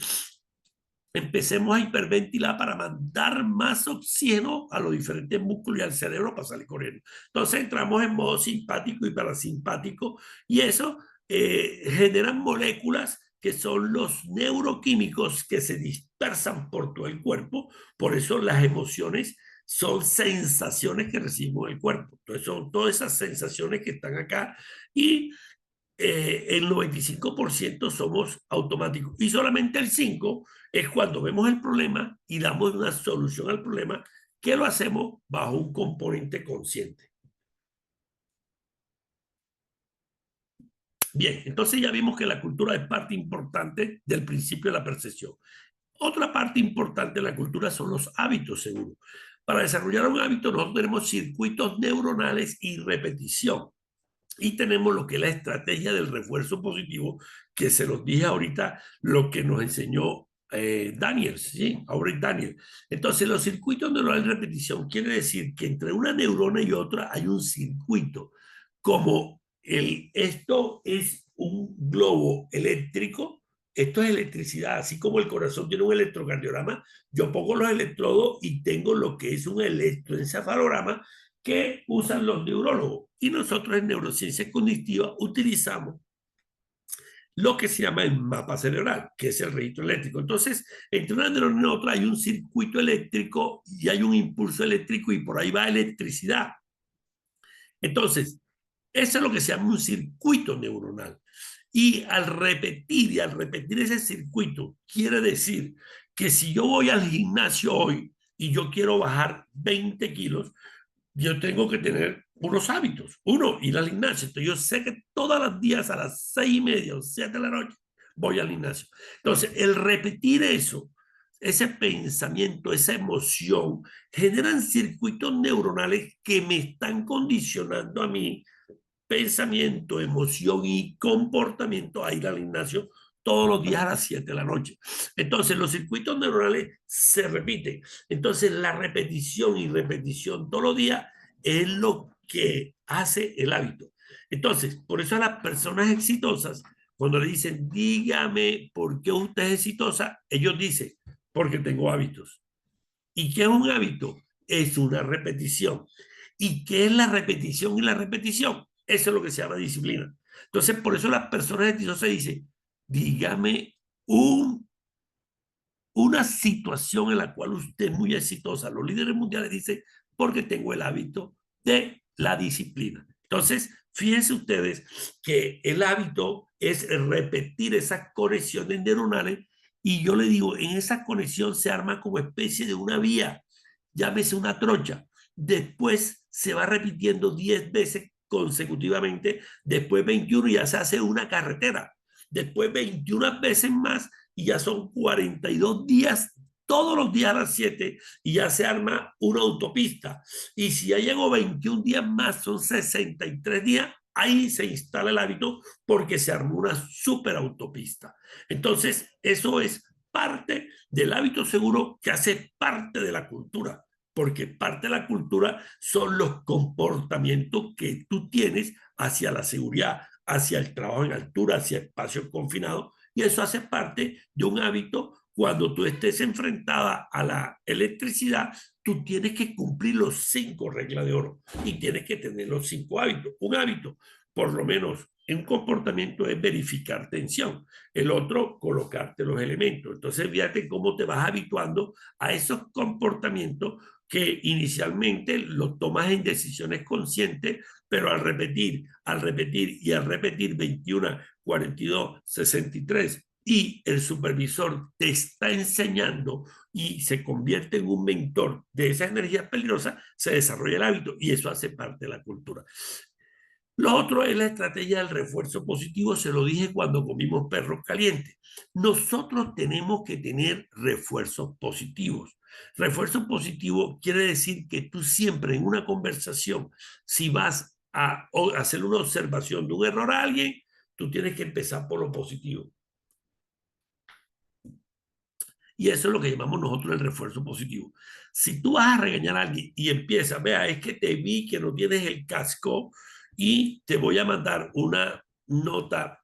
empecemos a hiperventilar para mandar más oxígeno a los diferentes músculos y al cerebro para salir corriendo. Entonces entramos en modo simpático y parasimpático y eso generan moléculas que son los neuroquímicos que se dispersan por todo el cuerpo. Por eso las emociones son sensaciones que recibimos el cuerpo. Entonces son todas esas sensaciones que están acá y el 95% somos automáticos y solamente el 5% es cuando vemos el problema y damos una solución al problema, que lo hacemos bajo un componente consciente. Bien, entonces ya vimos que la cultura es parte importante del principio de la percepción. Otra parte importante de la cultura son los hábitos seguros. Para desarrollar un hábito nosotros tenemos circuitos neuronales y repetición. Y tenemos lo que es la estrategia del refuerzo positivo, que se los dije ahorita, lo que nos enseñó Daniel, ¿sí? Aubrey Daniel. Entonces, los circuitos neuronales de repetición quiere decir que entre una neurona y otra hay un circuito, como esto es un globo eléctrico, esto es electricidad, así como el corazón tiene un electrocardiograma, yo pongo los electrodos y tengo lo que es un electroencefalograma que usan los neurólogos. Y nosotros en neurociencia cognitiva utilizamos lo que se llama el mapa cerebral, que es el registro eléctrico. Entonces, entre una neurona y otra hay un circuito eléctrico y hay un impulso eléctrico y por ahí va electricidad. Entonces, eso es lo que se llama un circuito neuronal. Y al repetir ese circuito, quiere decir que si yo voy al gimnasio hoy y yo quiero bajar 20 kilos, yo tengo que tener unos hábitos. Uno, ir al gimnasio. Entonces, yo sé que todos los días a las 6:30 o 7 de la noche voy al gimnasio. Entonces, el repetir eso, ese pensamiento, esa emoción, generan circuitos neuronales que me están condicionando a mí pensamiento, emoción y comportamiento a ir al gimnasio todos los días a las 7 de la noche. Entonces, los circuitos neuronales se repiten. Entonces, la repetición y repetición todos los días es lo que hace el hábito. Entonces, por eso a las personas exitosas, cuando le dicen, dígame por qué usted es exitosa, ellos dicen, porque tengo hábitos. ¿Y qué es un hábito? Es una repetición. ¿Y qué es la repetición y la repetición? Eso es lo que se llama disciplina. Entonces, por eso las personas exitosas dicen, dígame una situación en la cual usted es muy exitosa. Los líderes mundiales dicen, porque tengo el hábito de la disciplina. Entonces, fíjense ustedes que el hábito es repetir esas conexiones neuronales y yo le digo, en esa conexión se arma como especie de una vía, llámese una trocha. Después se va repitiendo 10 veces consecutivamente, después 21 y ya se hace una carretera, después 21 veces más y ya son 42 días, todos los días a las 7 y ya se arma una autopista. Y si ya llegó 21 días más, son 63 días, ahí se instala el hábito porque se armó una super autopista. Entonces, eso es parte del hábito seguro que hace parte de la cultura, porque parte de la cultura son los comportamientos que tú tienes hacia la seguridad, hacia el trabajo en altura, hacia espacios confinados, y eso hace parte de un hábito. Cuando tú estés enfrentada a la electricidad, tú tienes que cumplir los 5 reglas de oro y tienes que tener los 5 hábitos. Un hábito, por lo menos en un comportamiento, es verificar tensión. El otro, colocarte los elementos. Entonces, fíjate cómo te vas habituando a esos comportamientos que inicialmente los tomas en decisiones conscientes, pero al repetir y al repetir 21, 42, 63, y el supervisor te está enseñando y se convierte en un mentor de esas energías peligrosas, se desarrolla el hábito y eso hace parte de la cultura. Lo otro es la estrategia del refuerzo positivo, se lo dije cuando comimos perros calientes. Nosotros tenemos que tener refuerzos positivos. Refuerzo positivo quiere decir que tú siempre en una conversación, si vas a hacer una observación de un error a alguien, tú tienes que empezar por lo positivo. Y eso es lo que llamamos nosotros el refuerzo positivo. Si tú vas a regañar a alguien y empiezas, vea, es que te vi que no tienes el casco y te voy a mandar una nota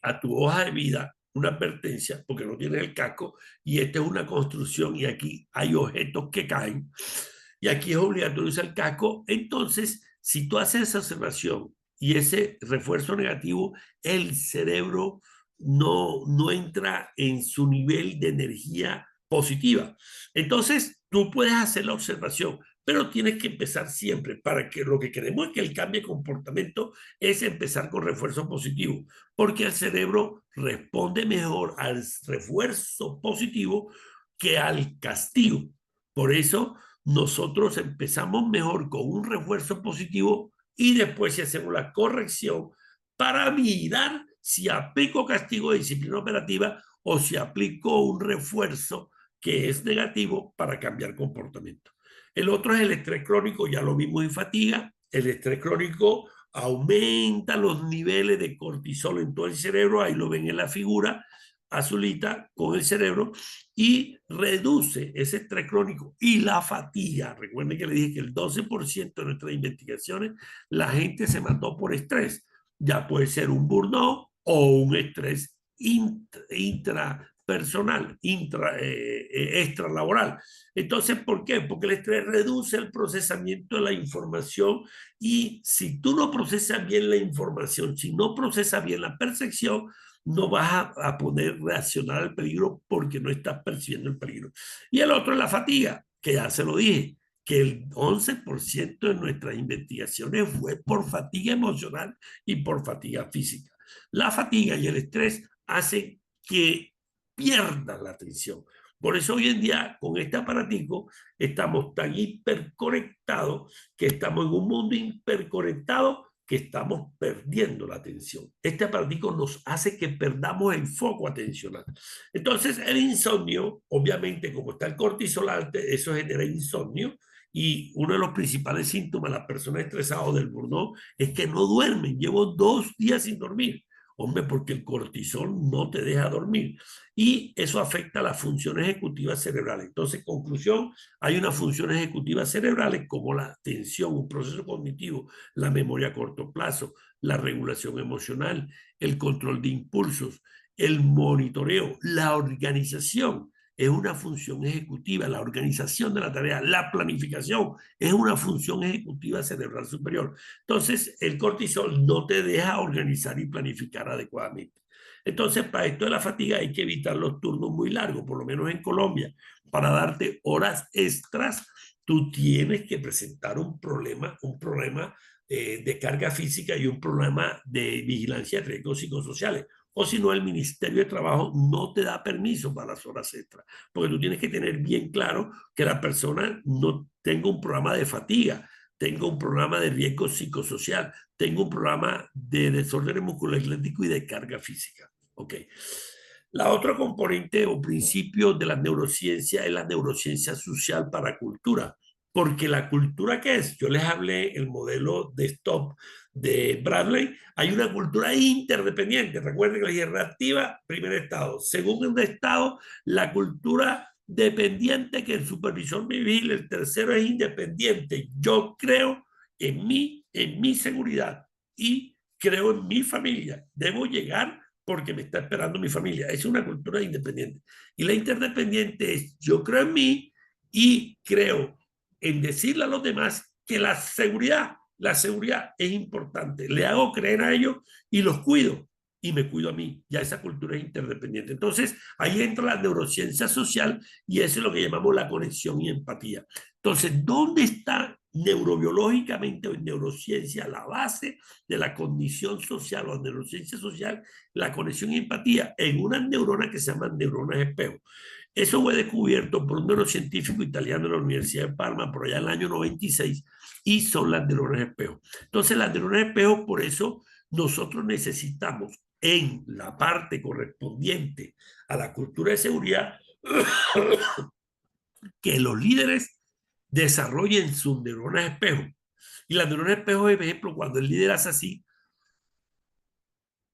a tu hoja de vida, una advertencia, porque no tienes el casco y esta es una construcción y aquí hay objetos que caen y aquí es obligatorio usar el casco. Entonces, si tú haces esa observación y ese refuerzo negativo, el cerebro no entra en su nivel de energía positiva. Entonces, tú puedes hacer la observación, pero tienes que empezar siempre. Para que lo que queremos es que el cambio de comportamiento es empezar con refuerzo positivo, porque el cerebro responde mejor al refuerzo positivo que al castigo. Por eso nosotros empezamos mejor con un refuerzo positivo y después si hacemos la corrección para mirar si aplico castigo de disciplina operativa o si aplico un refuerzo que es negativo para cambiar comportamiento. El otro es el estrés crónico, ya lo vimos en fatiga. El estrés crónico aumenta los niveles de cortisol en todo el cerebro, ahí lo ven en la figura azulita con el cerebro, y reduce ese estrés crónico y la fatiga. Recuerden que le dije que el 12% de nuestras investigaciones, la gente se mató por estrés. Ya puede ser un burnout o un estrés intrapersonal, extralaboral. Entonces, ¿por qué? Porque el estrés reduce el procesamiento de la información y si tú no procesas bien la información, si no procesas bien la percepción, no vas a poder reaccionar al peligro porque no estás percibiendo el peligro. Y el otro es la fatiga, que ya se lo dije, que el 11% de nuestras investigaciones fue por fatiga emocional y por fatiga física. La fatiga y el estrés hacen que pierdas la atención. Por eso hoy en día con este aparatico estamos tan hiperconectados que estamos en un mundo hiperconectado que estamos perdiendo la atención. Este aparatico nos hace que perdamos el foco atencional. Entonces el insomnio, obviamente como está el cortisol alto, eso genera insomnio y uno de los principales síntomas de las personas estresadas del burnout es que no duermen. Llevo 2 días sin dormir. Hombre, porque el cortisol no te deja dormir y eso afecta a las funciones ejecutivas cerebrales. Entonces, conclusión, hay unas funciones ejecutivas cerebrales como la atención, un proceso cognitivo, la memoria a corto plazo, la regulación emocional, el control de impulsos, el monitoreo, la organización es una función ejecutiva, la organización de la tarea, la planificación es una función ejecutiva cerebral superior. Entonces, el cortisol no te deja organizar y planificar adecuadamente. Entonces, para esto de la fatiga hay que evitar los turnos muy largos, por lo menos en Colombia, para darte horas extras tú tienes que presentar un problema de carga física y un problema de vigilancia de riesgos psicosociales. O si no, el Ministerio de Trabajo no te da permiso para las horas extras, porque tú tienes que tener bien claro que la persona no tenga un programa de fatiga, tenga un programa de riesgo psicosocial, tenga un programa de desorden musculoesquelético y de carga física. Ok. La otra componente o principio de la neurociencia es la neurociencia social para cultura. Porque la cultura, ¿qué es? Yo les hablé el modelo de STOP de Bradley. Hay una cultura interdependiente. Recuerden que la jerarquía activa, primer estado. Segundo estado, la cultura dependiente, que el supervisor me vigila. El tercero es independiente. Yo creo en mi seguridad y creo en mi familia. Debo llegar porque me está esperando mi familia. Es una cultura independiente. Y la interdependiente es yo creo en mí y creo en decirle a los demás que la seguridad es importante. Le hago creer a ellos y los cuido y me cuido a mí. Ya esa cultura es interdependiente. Entonces, ahí entra la neurociencia social y eso es lo que llamamos la conexión y empatía. Entonces, ¿dónde está neurobiológicamente o en neurociencia la base de la cognición social o neurociencia social? La conexión y empatía en unas neuronas que se llaman neuronas espejo. Eso fue descubierto por un neurocientífico italiano de la Universidad de Parma por allá en el año 96 y son las neuronas espejo. Entonces, las neuronas espejo, por eso nosotros necesitamos en la parte correspondiente a la cultura de seguridad que los líderes desarrollen sus neuronas espejo. Y las neuronas espejo, por ejemplo, cuando el líder hace así,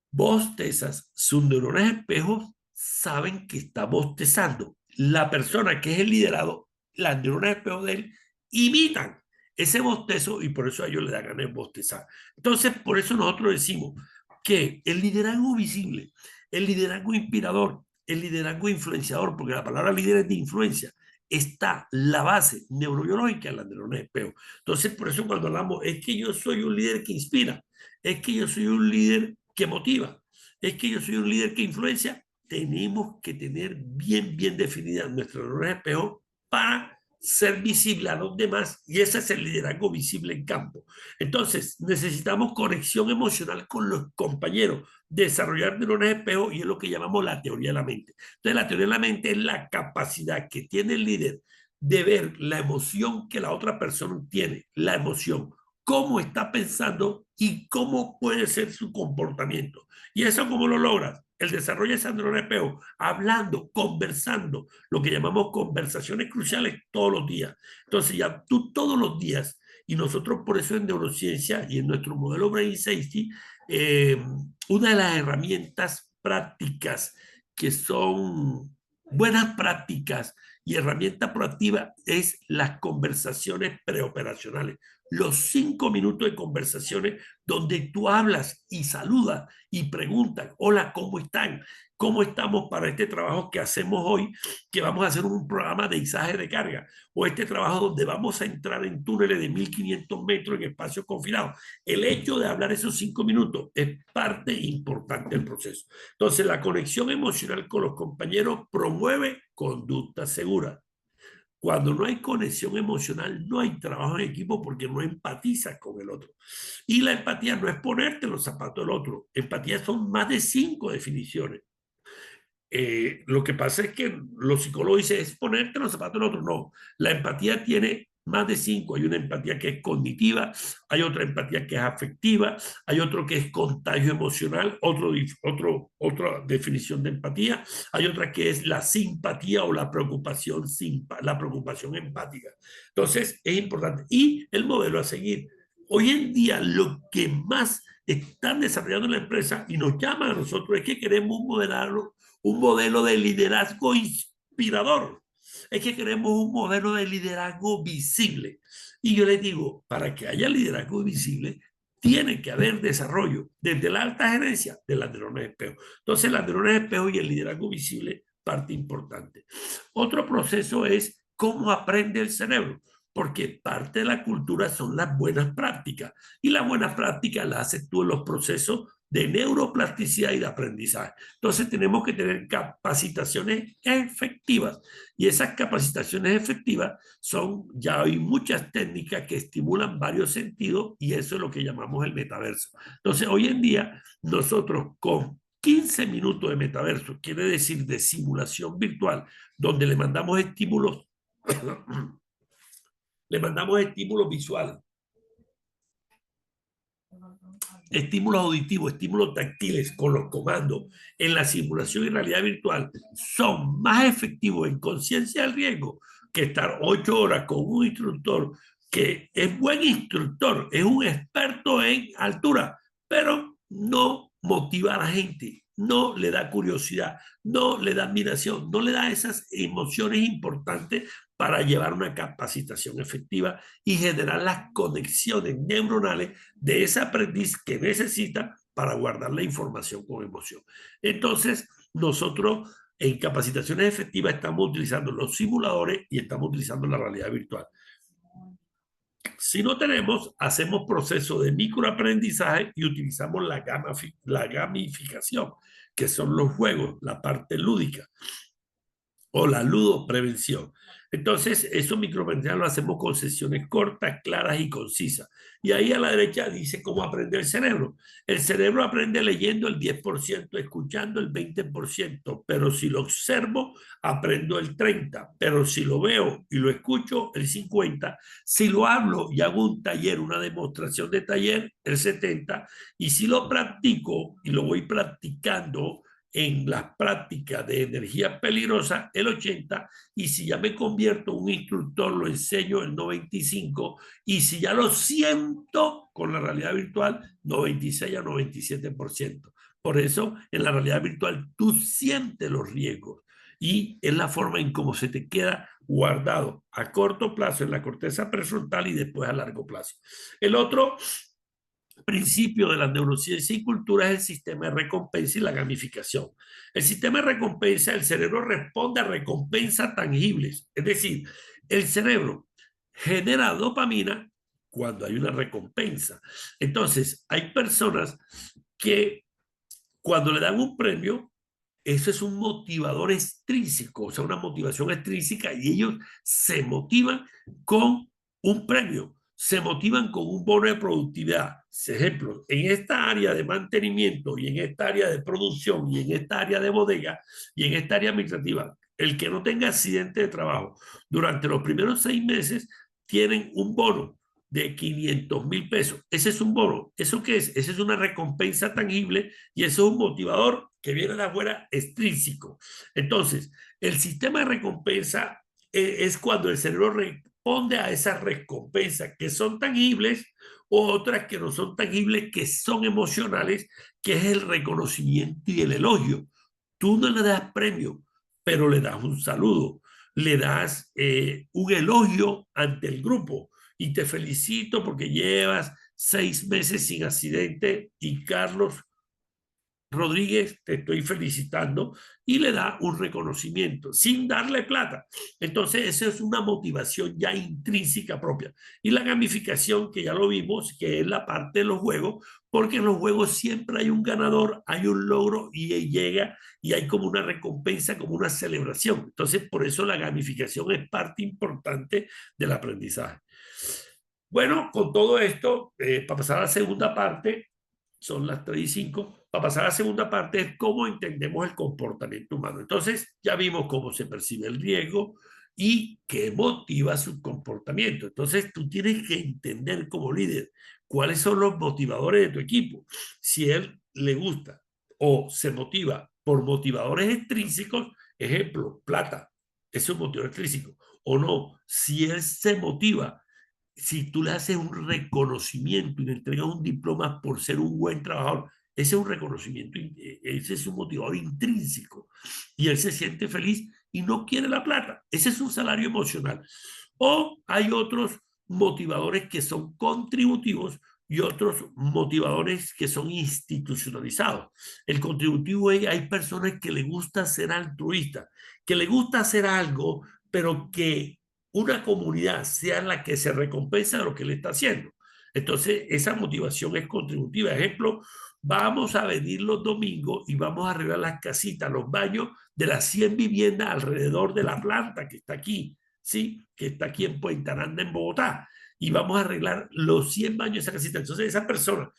bostezas, sus neuronas espejos saben que está bostezando. La persona que es el liderado, las neuronas espejos de él, imitan ese bostezo y por eso a ellos les da ganas de bostezar. Entonces, por eso nosotros decimos que el liderazgo visible, el liderazgo inspirador, el liderazgo influenciador, porque la palabra líder es de influencia, está la base neurobiológica en las neuronas espejo. Entonces, por eso cuando hablamos, es que yo soy un líder que inspira, es que yo soy un líder que motiva, es que yo soy un líder que influencia, tenemos que tener bien definidas nuestras neuronas espejo para ser visible a los demás y ese es el liderazgo visible en campo. Entonces, necesitamos conexión emocional con los compañeros, desarrollar neuronas espejo y es lo que llamamos la teoría de la mente. Entonces, la teoría de la mente es la capacidad que tiene el líder de ver la emoción que la otra persona tiene, la emoción, cómo está pensando y cómo puede ser su comportamiento. ¿Y eso cómo lo logras? El desarrollo de esa neurona espejo, hablando, conversando, lo que llamamos conversaciones cruciales todos los días. Entonces ya tú todos los días, y nosotros por eso en neurociencia y en nuestro modelo Brain Safety, una de las herramientas prácticas que son buenas prácticas y herramienta proactiva es las conversaciones preoperacionales. Los 5 minutos de conversaciones donde tú hablas y saludas y preguntas, hola, ¿cómo están? ¿Cómo estamos para este trabajo que hacemos hoy? Que vamos a hacer un programa de izaje de carga o este trabajo donde vamos a entrar en túneles de 1500 metros en espacios confinados. El hecho de hablar esos 5 minutos es parte importante del proceso. Entonces, la conexión emocional con los compañeros promueve conducta segura. Cuando no hay conexión emocional, no hay trabajo en equipo porque no empatizas con el otro. Y la empatía no es ponerte en los zapatos del otro. Empatía son más de 5 definiciones. Lo que pasa es que los psicólogos dicen es ponerte en los zapatos del otro. No, la empatía tiene más de 5. Hay una empatía que es cognitiva, hay otra empatía que es afectiva, hay otro que es contagio emocional, otra definición de empatía, hay otra que es la simpatía o la preocupación empática. Entonces, es importante. Y el modelo a seguir. Hoy en día, lo que más están desarrollando en la empresa y nos llaman a nosotros es que queremos un modelo de liderazgo inspirador. Es que queremos un modelo de liderazgo visible. Y yo les digo, para que haya liderazgo visible, tiene que haber desarrollo desde la alta gerencia de las neuronas espejo. Entonces, las neuronas espejo y el liderazgo visible, parte importante. Otro proceso es cómo aprende el cerebro, porque parte de la cultura son las buenas prácticas y las buenas prácticas las haces tú en los procesos de neuroplasticidad y de aprendizaje. Entonces tenemos que tener capacitaciones efectivas y esas capacitaciones efectivas ya hay muchas técnicas que estimulan varios sentidos y eso es lo que llamamos el metaverso. Entonces hoy en día nosotros con 15 minutos de metaverso, quiere decir de simulación virtual, donde le mandamos estímulos, le mandamos estímulos visuales, estímulos auditivos, estímulos táctiles con los comandos en la simulación y realidad virtual son más efectivos en conciencia del riesgo que estar 8 horas con un instructor que es buen instructor, es un experto en altura, pero no motiva a la gente, no le da curiosidad, no le da admiración, no le da esas emociones importantes para llevar una capacitación efectiva y generar las conexiones neuronales de ese aprendiz que necesita para guardar la información con emoción. Entonces, nosotros en capacitaciones efectivas estamos utilizando los simuladores y estamos utilizando la realidad virtual. Si no tenemos, hacemos proceso de microaprendizaje y utilizamos la gamificación, que son los juegos, la parte lúdica o la ludoprevención. Entonces, esos microaprendizajes lo hacemos con sesiones cortas, claras y concisas. Y ahí a la derecha dice cómo aprende el cerebro. El cerebro aprende leyendo el 10%, escuchando el 20%, pero si lo observo, aprendo el 30%, pero si lo veo y lo escucho, el 50%, si lo hablo y hago un taller, una demostración de taller, el 70%, y si lo practico y lo voy practicando, en las prácticas de energía peligrosa el 80%, y si ya me convierto en un instructor lo enseño el 95%, y si ya lo siento con la realidad virtual 96 a 97%. Por eso en la realidad virtual tú sientes los riesgos y es la forma en cómo se te queda guardado a corto plazo en la corteza prefrontal y después a largo plazo. El otro principio de las neurociencias y cultura es el sistema de recompensa y la gamificación. El sistema de recompensa, el cerebro responde a recompensas tangibles, es decir, el cerebro genera dopamina cuando hay una recompensa. Entonces, hay personas que cuando le dan un premio, eso es un motivador extrínseco, o sea, una motivación extrínseca, y ellos se motivan con un premio, se motivan con un bono de productividad. Por ejemplo, en esta área de mantenimiento y en esta área de producción y en esta área de bodega y en esta área administrativa, el que no tenga accidente de trabajo durante los primeros 6 meses tienen un bono de 500,000 pesos. Ese es un bono. ¿Eso qué es? Esa es una recompensa tangible y eso es un motivador que viene de afuera extrínseco. Entonces, el sistema de recompensa es cuando el cerebro responde a esas recompensas que son tangibles o otras que no son tangibles, que son emocionales, que es el reconocimiento y el elogio. Tú no le das premio, pero le das un saludo, le das un elogio ante el grupo y te felicito porque llevas 6 meses sin accidente y Carlos Rodríguez, te estoy felicitando, y le da un reconocimiento sin darle plata. Entonces, esa es una motivación ya intrínseca propia. Y la gamificación, que ya lo vimos, que es la parte de los juegos, porque en los juegos siempre hay un ganador, hay un logro y llega y hay como una recompensa, como una celebración. Entonces, por eso la gamificación es parte importante del aprendizaje. Bueno, con todo esto, para pasar a la segunda parte, son las 3:05. Para pasar a la segunda parte es cómo entendemos el comportamiento humano. Entonces, ya vimos cómo se percibe el riesgo y qué motiva su comportamiento. Entonces, tú tienes que entender como líder cuáles son los motivadores de tu equipo. Si él le gusta o se motiva por motivadores extrínsecos, ejemplo, plata, es un motivador extrínseco, o no, si él se motiva, si tú le haces un reconocimiento y le entregas un diploma por ser un buen trabajador, ese es un reconocimiento, ese es un motivador intrínseco y él se siente feliz y no quiere la plata. Ese es un salario emocional. O hay otros motivadores que son contributivos y otros motivadores que son institucionalizados. El contributivo es, hay personas que le gusta ser altruista, que le gusta hacer algo, pero que una comunidad sea la que se recompensa de lo que le está haciendo. Entonces, esa motivación es contributiva. Ejemplo, vamos a venir los domingos y vamos a arreglar las casitas, los baños de las 100 viviendas alrededor de la planta que está aquí, ¿sí? Que está aquí en Puente Aranda, en Bogotá. Y vamos a arreglar los 100 baños de esa casita. Entonces, esa persona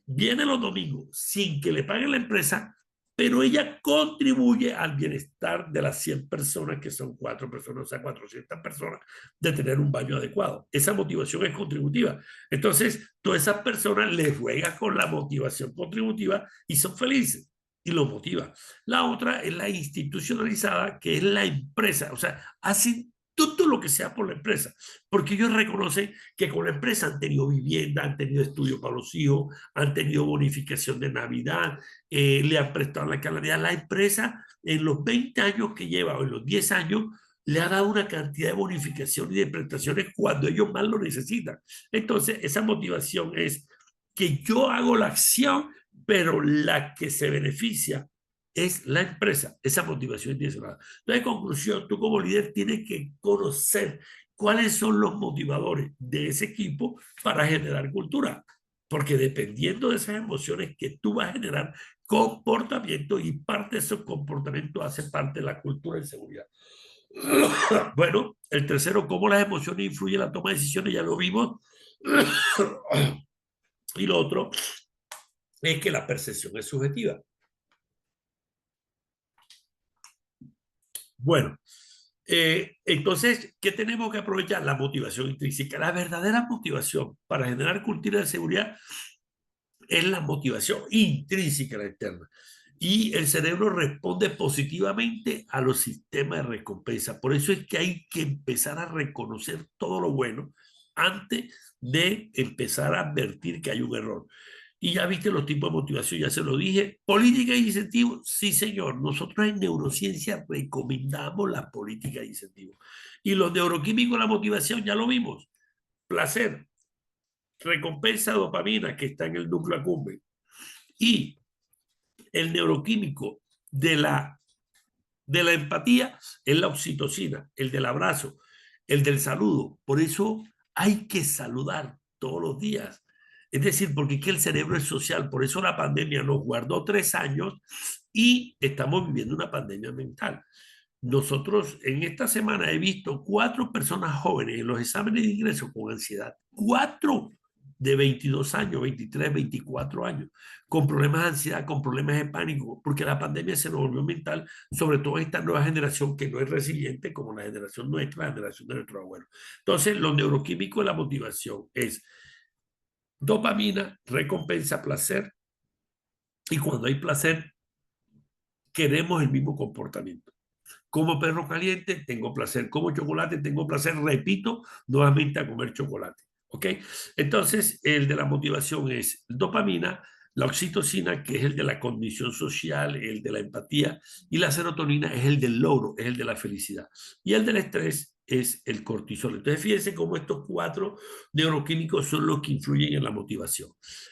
viene los domingos sin que le paguen la empresa, pero ella contribuye al bienestar de las 100 personas, que son 4 personas, o sea, 400 personas, de tener un baño adecuado. Esa motivación es contributiva. Entonces, todas esas personas les juegan con la motivación contributiva y son felices y lo motiva. La otra es la institucionalizada, que es la empresa, o sea, hacen todo lo que sea por la empresa, porque ellos reconocen que con la empresa han tenido vivienda, han tenido estudio para los hijos, han tenido bonificación de Navidad, le han prestado la calidad. La empresa en los 20 años que lleva o en los 10 años le ha dado una cantidad de bonificación y de prestaciones cuando ellos más lo necesitan. Entonces, esa motivación es que yo hago la acción, pero la que se beneficia es la empresa. Esa motivación intencional. Entonces, en conclusión, tú como líder tienes que conocer cuáles son los motivadores de ese equipo para generar cultura. Porque dependiendo de esas emociones que tú vas a generar, comportamiento, y parte de esos comportamientos hace parte de la cultura de seguridad. Bueno, el tercero, cómo las emociones influyen en la toma de decisiones, ya lo vimos. Y lo otro es que la percepción es subjetiva. Bueno, entonces, ¿qué tenemos que aprovechar? La motivación intrínseca. La verdadera motivación para generar cultura de seguridad es la motivación intrínseca, la externa. Y el cerebro responde positivamente a los sistemas de recompensa. Por eso es que hay que empezar a reconocer todo lo bueno antes de empezar a advertir que hay un error. Y ya viste los tipos de motivación, ya se lo dije. Política de incentivos, sí señor. Nosotros en neurociencia recomendamos la política de incentivos. Y los neuroquímicos, la motivación, ya lo vimos. Placer, recompensa, dopamina, que está en el núcleo accumbens. Y el neuroquímico de la empatía es la oxitocina, el del abrazo, el del saludo. Por eso hay que saludar todos los días. Es decir, porque es que el cerebro es social. Por eso la pandemia nos guardó 3 años y estamos viviendo una pandemia mental. Nosotros en esta semana he visto 4 personas jóvenes en los exámenes de ingreso con ansiedad. 4 de 22 años, 23, 24 años, con problemas de ansiedad, con problemas de pánico, porque la pandemia se nos volvió mental, sobre todo esta nueva generación que no es resiliente como la generación nuestra, la generación de nuestros abuelos. Entonces, los neuroquímicos de la motivación es dopamina, recompensa, placer, y cuando hay placer, queremos el mismo comportamiento. Como perro caliente, tengo placer. Como chocolate, tengo placer. Repito nuevamente a comer chocolate. ¿Ok? Entonces, el de la motivación es dopamina, la oxitocina, que es el de la condición social, el de la empatía, y la serotonina es el del logro, es el de la felicidad. Y el del estrés es el cortisol. Entonces, fíjense cómo estos 4 neuroquímicos son los que influyen en la motivación.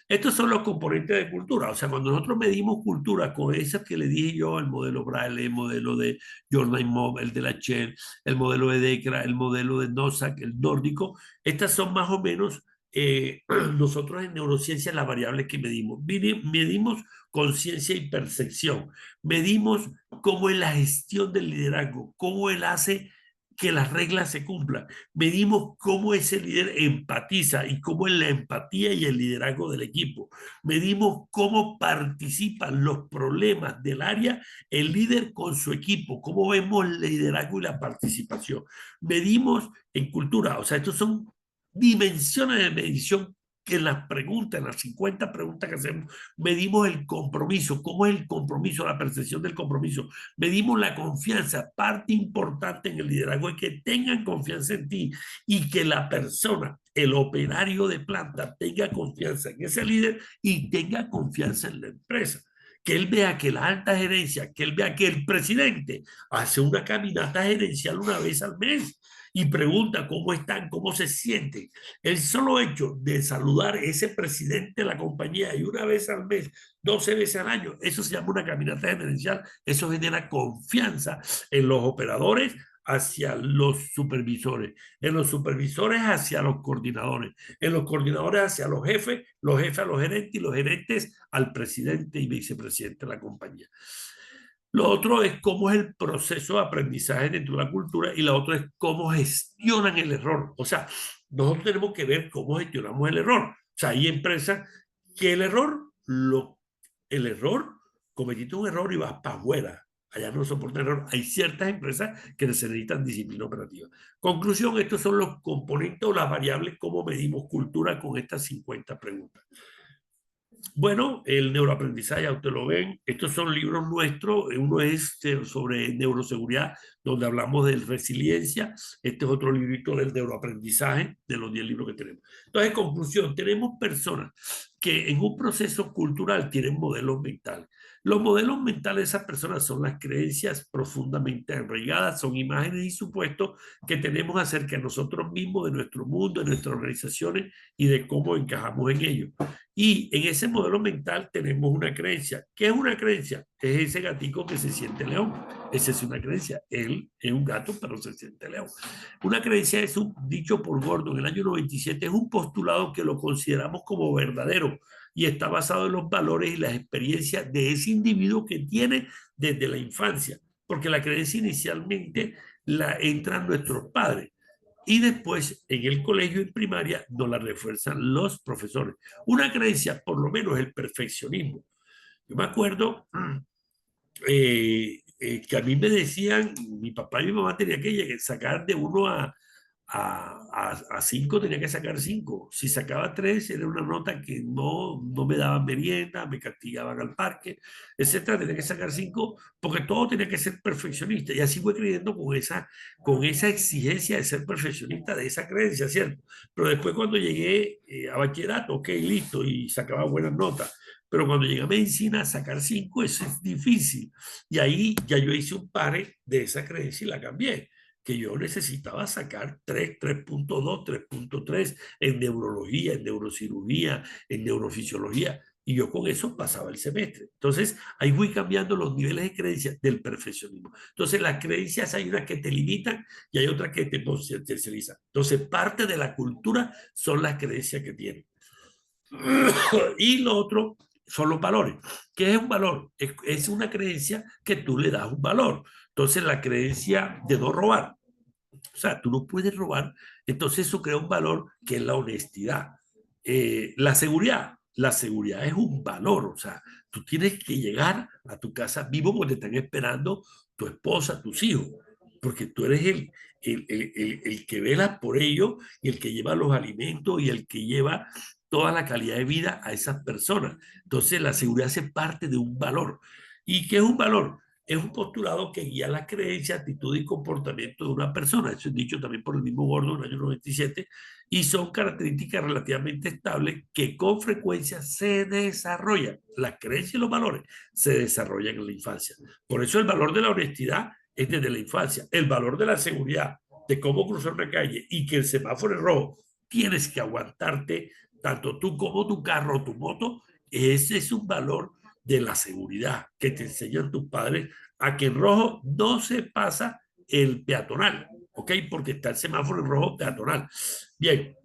Estos son los componentes de cultura. O sea, cuando nosotros medimos cultura con esas que le dije yo, el modelo Braille, el modelo de Jordan Mob, el de la Chen, el modelo de Dekra, el modelo de Nozick, el nórdico, estas son más o menos nosotros en neurociencia las variables que medimos. Medimos conciencia y percepción. Medimos cómo es la gestión del liderazgo, cómo él hace que las reglas se cumplan. Medimos cómo ese líder empatiza y cómo es la empatía y el liderazgo del equipo. Medimos cómo participan los problemas del área el líder con su equipo, cómo vemos el liderazgo y la participación. Medimos en cultura, o sea, estos son dimensiones de medición que en las preguntas, en las 50 preguntas que hacemos, medimos el compromiso, cómo es el compromiso, la percepción del compromiso, medimos la confianza, parte importante en el liderazgo es que tengan confianza en ti y que la persona, el operario de planta, tenga confianza en ese líder y tenga confianza en la empresa. Que él vea que la alta gerencia, que él vea que el presidente hace una caminata gerencial una vez al mes y pregunta cómo están, cómo se sienten. El solo hecho de saludar a ese presidente de la compañía y una vez al mes, 12 veces al año, eso se llama una caminata gerencial, eso genera confianza en los operadores hacia los supervisores, en los supervisores hacia los coordinadores, en los coordinadores hacia los jefes a los gerentes y los gerentes al presidente y vicepresidente de la compañía. Lo otro es cómo es el proceso de aprendizaje dentro de la cultura y lo otro es cómo gestionan el error. O sea, nosotros tenemos que ver cómo gestionamos el error. O sea, hay empresas que el error, cometiste un error y vas para afuera. Allá no soporta error. Hay ciertas empresas que necesitan disciplina operativa. Conclusión, estos son los componentes o las variables cómo medimos cultura con estas 50 preguntas. Bueno, el neuroaprendizaje, ya ustedes lo ven, estos son libros nuestros, uno es sobre neuroseguridad, donde hablamos de resiliencia, este es otro librito del neuroaprendizaje, de los 10 libros que tenemos. Entonces, en conclusión, tenemos personas que en un proceso cultural tienen modelos mentales. Los modelos mentales de esas personas son las creencias profundamente arraigadas, son imágenes y supuestos que tenemos acerca de nosotros mismos, de nuestro mundo, de nuestras organizaciones y de cómo encajamos en ellos. Y en ese modelo mental tenemos una creencia. ¿Qué es una creencia? Es ese gatico que se siente león. Esa es una creencia. Él es un gato, pero se siente león. Una creencia es un dicho por Gordon en el año 97, es un postulado que lo consideramos como verdadero y está basado en los valores y las experiencias de ese individuo que tiene desde la infancia. Porque la creencia inicialmente la entran nuestros padres y después en el colegio y primaria nos la refuerzan los profesores. Una creencia, por lo menos, es el perfeccionismo. Yo me acuerdo que a mí me decían, mi papá y mi mamá tenían que sacar de 1 a 5, tenía que sacar 5. Si sacaba 3, era una nota que no me daban merienda, me castigaban al parque, etcétera. Tenía que sacar 5 porque todo tenía que ser perfeccionista. Y así fue creyendo con esa exigencia de ser perfeccionista, de esa creencia, ¿cierto? Pero después cuando llegué a bachillerato, ok, listo, y sacaba buenas notas. Pero cuando llegué a medicina, sacar 5, eso es difícil. Y ahí ya yo hice un pare de esa creencia y la cambié, que yo necesitaba sacar 3, 3.2, 3.3 en neurología, en neurocirugía, en neurofisiología. Y yo con eso pasaba el semestre. Entonces, ahí fui cambiando los niveles de creencias del perfeccionismo. Entonces, las creencias hay unas que te limitan y hay otras que te potencializan. Entonces, parte de la cultura son las creencias que tienen. Y lo otro son los valores. ¿Qué es un valor? Es una creencia que tú le das un valor. Entonces, la creencia de no robar. O sea, tú no puedes robar. Entonces, eso crea un valor que es la honestidad. La seguridad. La seguridad es un valor. O sea, tú tienes que llegar a tu casa vivo porque te están esperando tu esposa, tus hijos. Porque tú eres el que vela por ellos y el que lleva los alimentos y el que lleva toda la calidad de vida a esas personas. Entonces, la seguridad hace parte de un valor. ¿Y qué es un valor? Es un postulado que guía la creencia, actitud y comportamiento de una persona. Eso es dicho también por el mismo Gordon en el año 97, y son características relativamente estables que con frecuencia se desarrollan. Las creencias y los valores se desarrollan en la infancia. Por eso el valor de la honestidad es desde la infancia. El valor de la seguridad, de cómo cruzar una calle y que el semáforo es rojo, tienes que aguantarte tanto tú como tu carro o tu moto. Ese es un valor de la seguridad que te enseñan tus padres a que en rojo no se pasa el peatonal, ¿ok? Porque está el semáforo en rojo peatonal. Bien.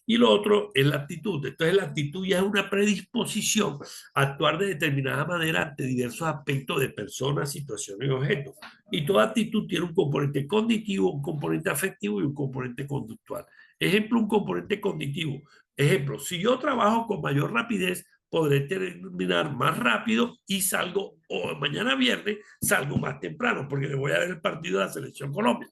Y lo otro es la actitud. Entonces la actitud ya es una predisposición a actuar de determinada manera ante diversos aspectos de personas, situaciones y objetos. Y toda actitud tiene un componente cognitivo, un componente afectivo y un componente conductual. Ejemplo, un componente cognitivo. Ejemplo, si yo trabajo con mayor rapidez, podré terminar más rápido y salgo, o mañana viernes, salgo más temprano porque me voy a ver el partido de la Selección Colombia.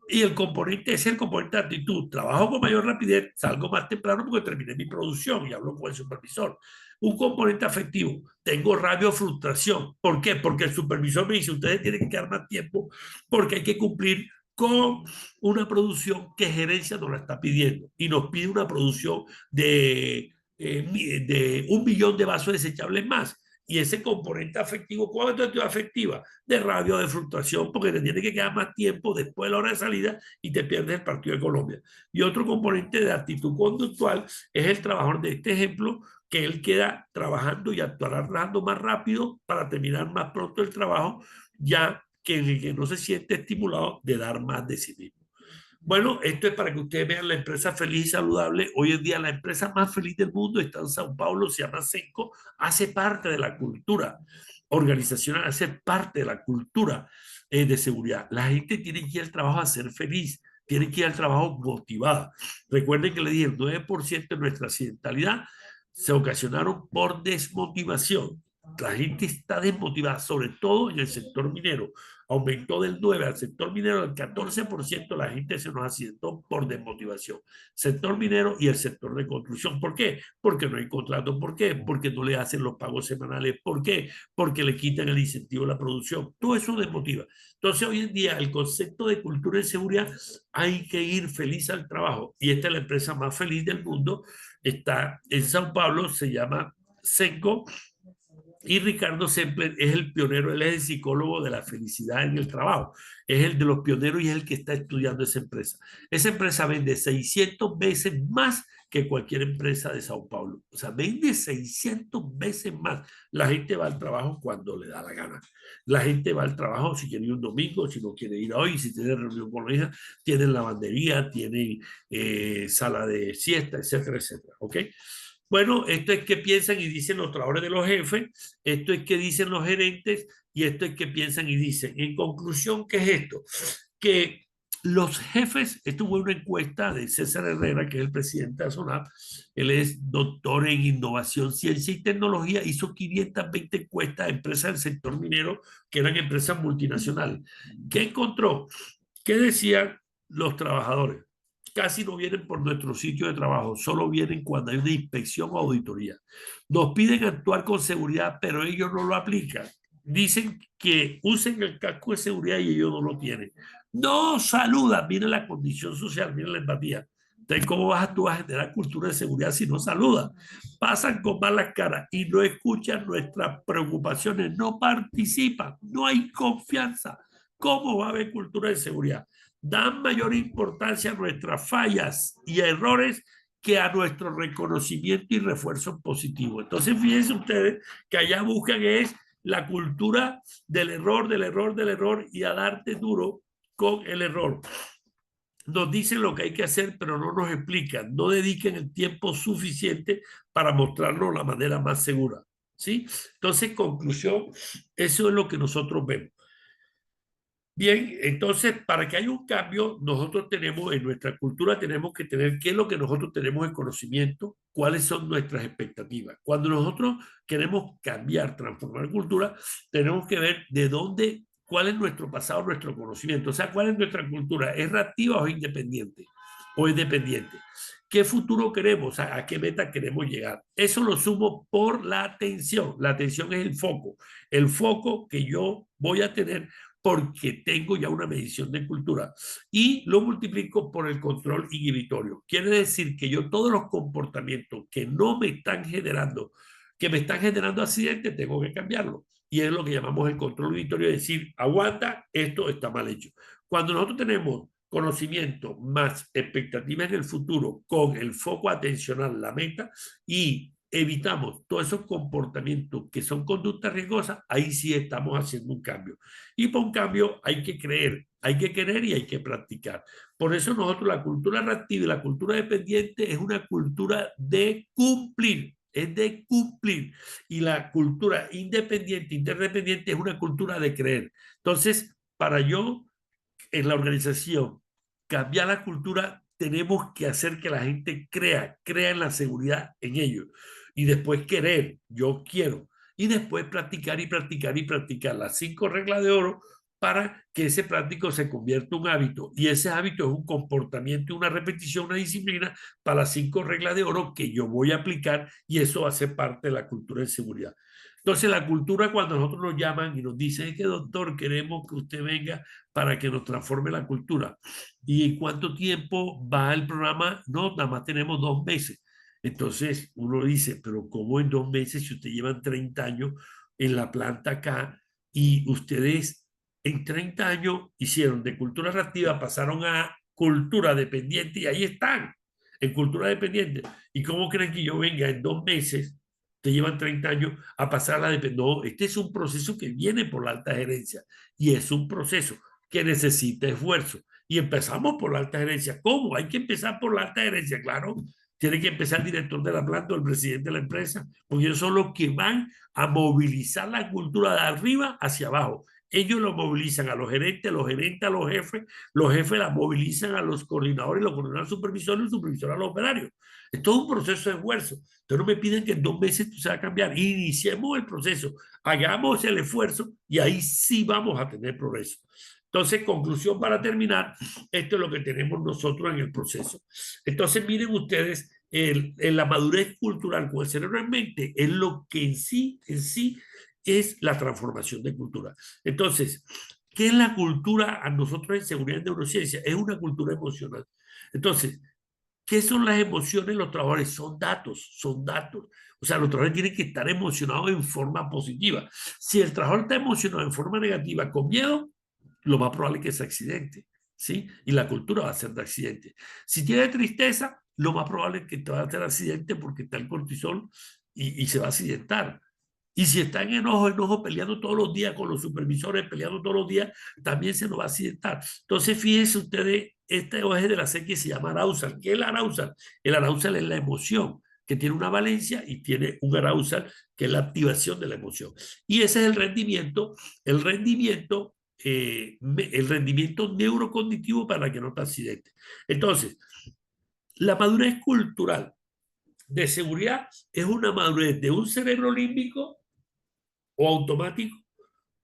Y el componente es el componente de actitud. Trabajo con mayor rapidez, salgo más temprano porque terminé mi producción y hablo con el supervisor. Un componente afectivo. Tengo rabia o frustración. ¿Por qué? Porque el supervisor me dice, ustedes tienen que quedar más tiempo porque hay que cumplir con una producción que gerencia nos la está pidiendo. Y nos pide una producción de 1 millón de vasos desechables más. Y ese componente afectivo, ¿cuál es tu actividad afectiva? De rabia o de frustración, porque te tiene que quedar más tiempo después de la hora de salida y te pierdes el partido de Colombia. Y otro componente de actitud conductual es el trabajador de este ejemplo, que él queda trabajando y actuará más rápido para terminar más pronto el trabajo, ya que el que no se siente estimulado de dar más de sí mismo. Bueno, esto es para que ustedes vean la empresa feliz y saludable. Hoy en día la empresa más feliz del mundo está en Sao Paulo, se llama Senco, hace parte de la cultura organizacional, hace parte de la cultura de seguridad. La gente tiene que ir al trabajo a ser feliz, tiene que ir al trabajo motivada. Recuerden que le dije, el 9% de nuestra accidentalidad se ocasionaron por desmotivación. La gente está desmotivada, sobre todo en el sector minero. Aumentó del 9 al sector minero, el 14% la gente se nos accidentó por desmotivación. Sector minero y el sector de construcción. ¿Por qué? Porque no hay contrato. ¿Por qué? Porque no le hacen los pagos semanales. ¿Por qué? Porque le quitan el incentivo a la producción. Todo eso desmotiva. Entonces, hoy en día, el concepto de cultura y seguridad, hay que ir feliz al trabajo. Y esta es la empresa más feliz del mundo. Está en Sao Paulo, se llama Senco. Y Ricardo Sempler es el pionero, él es el psicólogo de la felicidad en el trabajo. Es el de los pioneros y es el que está estudiando esa empresa. Esa empresa vende 600 veces más que cualquier empresa de Sao Paulo. O sea, vende 600 veces más. La gente va al trabajo cuando le da la gana. La gente va al trabajo si quiere ir un domingo, si no quiere ir hoy, si tiene reunión con la hija, tienen lavandería, tienen sala de siesta, etcétera, etcétera. ¿Ok? Bueno, esto es que piensan y dicen los trabajadores de los jefes, esto es que dicen los gerentes y esto es que piensan y dicen. En conclusión, ¿qué es esto? Que los jefes, esto fue una encuesta de César Herrera, que es el presidente de SONAP, él es doctor en innovación, ciencia y tecnología, hizo 520 encuestas a empresas del sector minero, que eran empresas multinacionales. ¿Qué encontró? ¿Qué decían los trabajadores? Casi no vienen por nuestro sitio de trabajo, solo vienen cuando hay una inspección o auditoría. Nos piden actuar con seguridad, pero ellos no lo aplican. Dicen que usen el casco de seguridad y ellos no lo tienen. No saludan, miren la condición social, miren la empatía. Entonces, ¿cómo vas tú a generar cultura de seguridad si no saludas? Pasan con malas caras y no escuchan nuestras preocupaciones, no participan, no hay confianza. ¿Cómo va a haber cultura de seguridad? Dan mayor importancia a nuestras fallas y a errores que a nuestro reconocimiento y refuerzo positivo. Entonces, fíjense ustedes que allá buscan es la cultura del error, del error, del error y a darte duro con el error. Nos dicen lo que hay que hacer, pero no nos explican, no dediquen el tiempo suficiente para mostrarnos la manera más segura. ¿Sí? Entonces, conclusión, eso es lo que nosotros vemos. Bien, entonces, para que haya un cambio, nosotros tenemos en nuestra cultura, tenemos que tener qué es lo que nosotros tenemos en conocimiento, cuáles son nuestras expectativas. Cuando nosotros queremos cambiar, transformar cultura, tenemos que ver de dónde, cuál es nuestro pasado, nuestro conocimiento. O sea, cuál es nuestra cultura, ¿es reactiva o es independiente? ¿O es dependiente? ¿Qué futuro queremos? ¿A qué meta queremos llegar? Eso lo sumo por la atención. La atención es el foco que yo voy a tener porque tengo ya una medición de cultura y lo multiplico por el control inhibitorio. Quiere decir que yo todos los comportamientos que no me están generando, que me están generando accidentes, tengo que cambiarlo. Y es lo que llamamos el control inhibitorio, es decir, aguanta, esto está mal hecho. Cuando nosotros tenemos conocimiento más expectativa en el futuro con el foco atencional, la meta, y evitamos todos esos comportamientos que son conductas riesgosas, ahí sí estamos haciendo un cambio. Y para un cambio hay que creer, hay que querer y hay que practicar. Por eso nosotros la cultura reactiva y la cultura dependiente es una cultura de cumplir, es de cumplir. Y la cultura independiente, interdependiente es una cultura de creer. Entonces, para yo en la organización cambiar la cultura, tenemos que hacer que la gente crea en la seguridad en ellos. Y después querer, yo quiero. Y después practicar y practicar y practicar las 5 reglas de oro para que ese práctico se convierta en un hábito. Y ese hábito es un comportamiento, una repetición, una disciplina para las 5 reglas de oro que yo voy a aplicar y eso hace parte de la cultura de seguridad. Entonces, la cultura, cuando nosotros nos llaman y nos dicen que doctor, queremos que usted venga para que nos transforme la cultura. ¿Y cuánto tiempo va el programa? No, nada más tenemos 2 meses. Entonces uno dice, pero ¿cómo en 2 meses si ustedes llevan 30 años en la planta acá y ustedes en 30 años hicieron de cultura reactiva, pasaron a cultura dependiente y ahí están, en cultura dependiente? ¿Y cómo creen que yo venga en 2 meses te llevan 30 años a pasar a la dependencia. No, este es un proceso que viene por la alta gerencia y es un proceso que necesita esfuerzo. Y empezamos por la alta gerencia. ¿Cómo? Hay que empezar por la alta gerencia, claro. Tiene que empezar el director de la planta o el presidente de la empresa, porque ellos son los que van a movilizar la cultura de arriba hacia abajo. Ellos lo movilizan a los gerentes a los jefes la movilizan a los coordinadores, los coordinadores a los supervisores a los operarios. Es todo un proceso de esfuerzo. Entonces no me piden que en 2 meses se va a cambiar. Iniciemos el proceso, hagamos el esfuerzo y ahí sí vamos a tener progreso. Entonces, conclusión para terminar, esto es lo que tenemos nosotros en el proceso. Entonces, miren ustedes, la madurez cultural con el cerebro en mente es lo que en sí es la transformación de cultura. Entonces, ¿qué es la cultura a nosotros en seguridad y neurociencia? Es una cultura emocional. Entonces, ¿qué son las emociones? Los trabajadores son datos, son datos. O sea, los trabajadores tienen que estar emocionados en forma positiva. Si el trabajador está emocionado en forma negativa, con miedo, lo más probable es que se accidente, ¿sí? Y la cultura va a ser de accidente. Si tiene tristeza, lo más probable es que te va a hacer accidente porque está el cortisol y se va a accidentar. Y si está en enojo, peleando todos los días con los supervisores, peleando todos los días, también se nos va a accidentar. Entonces, fíjense ustedes, este eje de la C que se llama arousal. ¿Qué es el arousal? El arousal es la emoción, que tiene una valencia y tiene un arousal, que es la activación de la emoción. Y ese es el rendimiento, el rendimiento neurocognitivo para que no te accidentes. Entonces, la madurez cultural de seguridad es una madurez de un cerebro límbico o automático,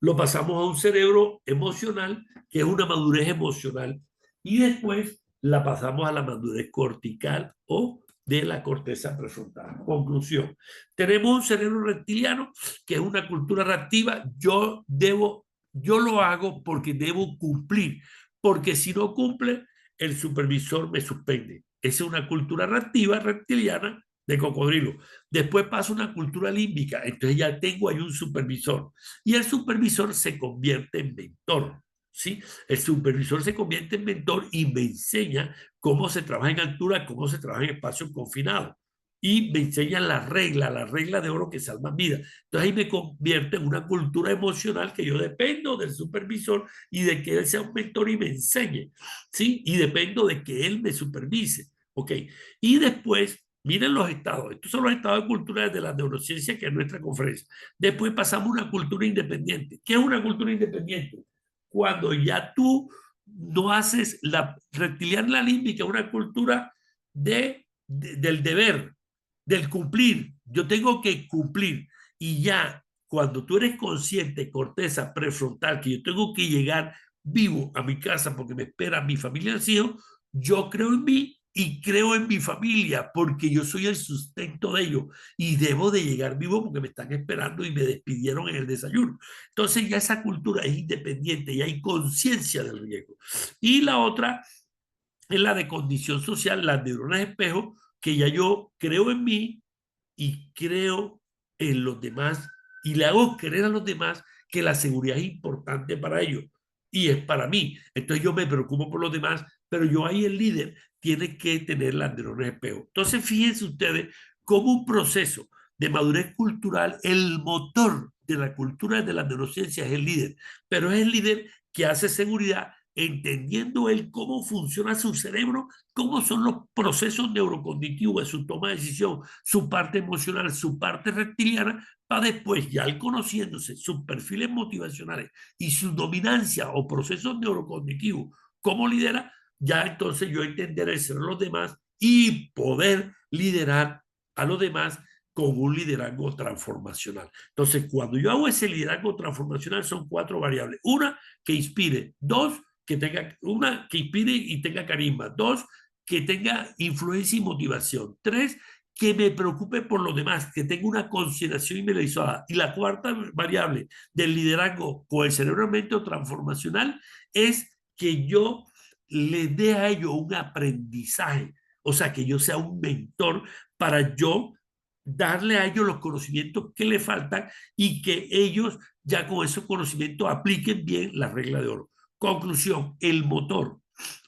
lo pasamos a un cerebro emocional, que es una madurez emocional, y después la pasamos a la madurez cortical o de la corteza prefrontal. Conclusión, tenemos un cerebro reptiliano, que es una cultura reactiva. Yo lo hago porque debo cumplir, porque si no cumple, el supervisor me suspende. Esa es una cultura reactiva, reptiliana, de cocodrilo. Después pasa una cultura límbica, entonces ya tengo ahí un supervisor y el supervisor se convierte en mentor, ¿sí? El supervisor se convierte en mentor y me enseña cómo se trabaja en altura, cómo se trabaja en espacios confinados. Y me enseña la regla de oro que salva vida. Entonces ahí me convierte en una cultura emocional que yo dependo del supervisor y de que él sea un mentor y me enseñe, ¿sí? Y dependo de que él me supervise, ¿ok? Y después, miren los estados. Estos son los estados de cultura de la neurociencia, que es nuestra conferencia. Después pasamos a una cultura independiente. ¿Qué es una cultura independiente? Cuando ya tú no haces la reptiliana, la límbica, una cultura del deber, del cumplir. Yo tengo que cumplir. Y ya cuando tú eres consciente, corteza prefrontal, que yo tengo que llegar vivo a mi casa porque me espera mi familia y hijos, yo creo en mí y creo en mi familia porque yo soy el sustento de ellos y debo de llegar vivo porque me están esperando y me despidieron en el desayuno. Entonces ya esa cultura es independiente y hay conciencia del riesgo. Y la otra es la de condición social, las neuronas espejo, que ya yo creo en mí y creo en los demás y le hago creer a los demás que la seguridad es importante para ellos y es para mí. Entonces yo me preocupo por los demás, pero yo ahí el líder tiene que tener las neuronas espejo. Entonces fíjense ustedes cómo un proceso de madurez cultural, el motor de la cultura de la neurociencia es el líder, pero es el líder que hace seguridad entendiendo él cómo funciona su cerebro, cómo son los procesos neurocognitivos de su toma de decisión, su parte emocional, su parte reptiliana, para después, ya él conociéndose sus perfiles motivacionales y su dominancia o procesos neurocognitivos, cómo lidera, ya entonces yo entender el cerebro de los demás y poder liderar a los demás con un liderazgo transformacional. Entonces, cuando yo hago ese liderazgo transformacional, son 4 variables. Una, que inspire. 2, que tenga una que inspire y tenga carisma. 2, que tenga influencia y motivación. 3, que me preocupe por los demás, que tenga una consideración inmediata. Y la cuarta variable del liderazgo con el cerebro mente transformacional es que yo le dé a ellos un aprendizaje, o sea, que yo sea un mentor para yo darle a ellos los conocimientos que le faltan y que ellos ya con esos conocimientos apliquen bien la regla de oro. Conclusión, el motor,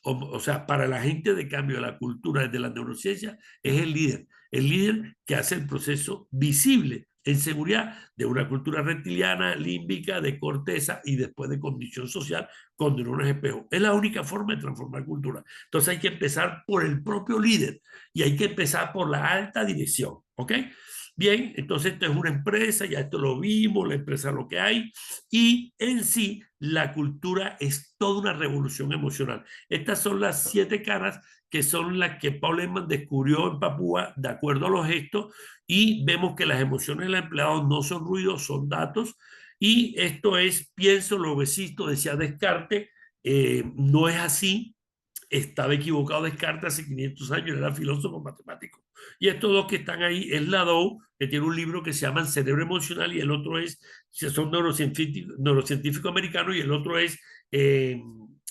o sea, para la gente de cambio de la cultura de la neurociencia, es el líder. el líder que hace el proceso visible en seguridad de una cultura reptiliana, límbica, de corteza y después de condición social con neuronas espejo. Es la única forma de transformar cultura. Entonces hay que empezar por el propio líder y hay que empezar por la alta dirección, ¿ok? Bien, entonces esto es una empresa, ya esto lo vimos, la empresa es lo que hay, y en sí la cultura es toda una revolución emocional. Estas son las 7 caras que son las que Paul Ekman descubrió en Papúa de acuerdo a los gestos, y vemos que las emociones del empleado no son ruidos, son datos, y esto es pienso, lo besisto, decía Descartes, no es así. Estaba equivocado Descartes hace 500 años, era filósofo matemático. Y estos dos que están ahí es Ladou, que tiene un libro que se llama Cerebro Emocional, y el otro es, son neurocientífico americano, y el otro es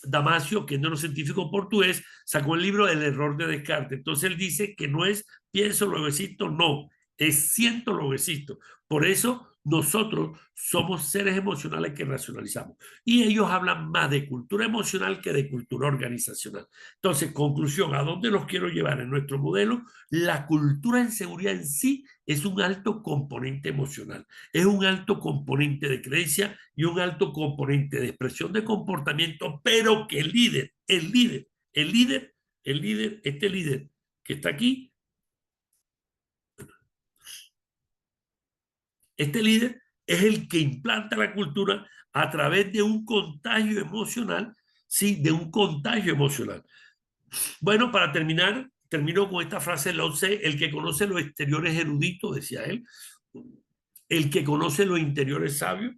Damasio, que es neurocientífico portugués, sacó el libro El error de Descartes. Entonces él dice que no es pienso, lo existo, no, es siento, lo existo. Por eso nosotros somos seres emocionales que racionalizamos. Y ellos hablan más de cultura emocional que de cultura organizacional. Entonces, conclusión, ¿a dónde los quiero llevar en nuestro modelo? La cultura en seguridad en sí es un alto componente emocional, es un alto componente de creencia y un alto componente de expresión de comportamiento, pero que este líder que está aquí, este líder es el que implanta la cultura a través de un contagio emocional, sí, de un contagio emocional. Bueno, para terminar, termino con esta frase de Lao Tse: el que conoce lo exterior es erudito, decía él, el que conoce lo interior es sabio.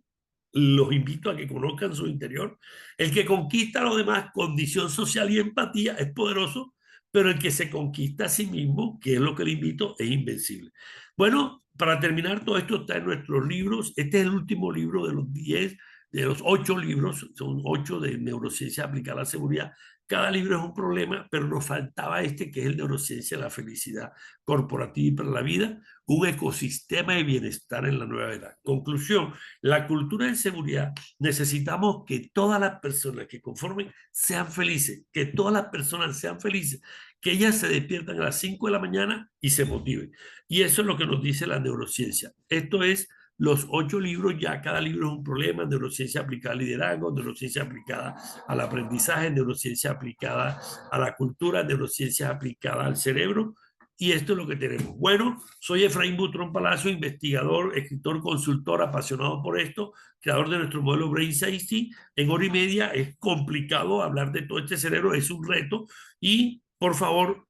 Los invito a que conozcan su interior. El que conquista a los demás, condición social y empatía, es poderoso, pero el que se conquista a sí mismo, que es lo que le invito, es invencible. Bueno, para terminar, todo esto está en nuestros libros. Este es el último libro de los 10, de los 8 libros, son 8 de neurociencia aplicada a la seguridad. Cada libro es un problema, pero nos faltaba este, que es el neurociencia de la felicidad corporativa y para la vida, un ecosistema de bienestar en la nueva era. Conclusión: la cultura de seguridad, necesitamos que todas las personas que conformen sean felices, que todas las personas sean felices, que ellas se despiertan a las 5 de la mañana y se motiven. Y eso es lo que nos dice la neurociencia. Esto es los 8 libros, ya cada libro es un problema: neurociencia aplicada al liderazgo, neurociencia aplicada al aprendizaje, neurociencia aplicada a la cultura, neurociencia aplicada al cerebro. Y esto es lo que tenemos. Bueno, soy Efraín Butrón Palacio, investigador, escritor, consultor, apasionado por esto, creador de nuestro modelo Brain Safety. En hora y media es complicado hablar de todo este cerebro, es un reto. Y por favor,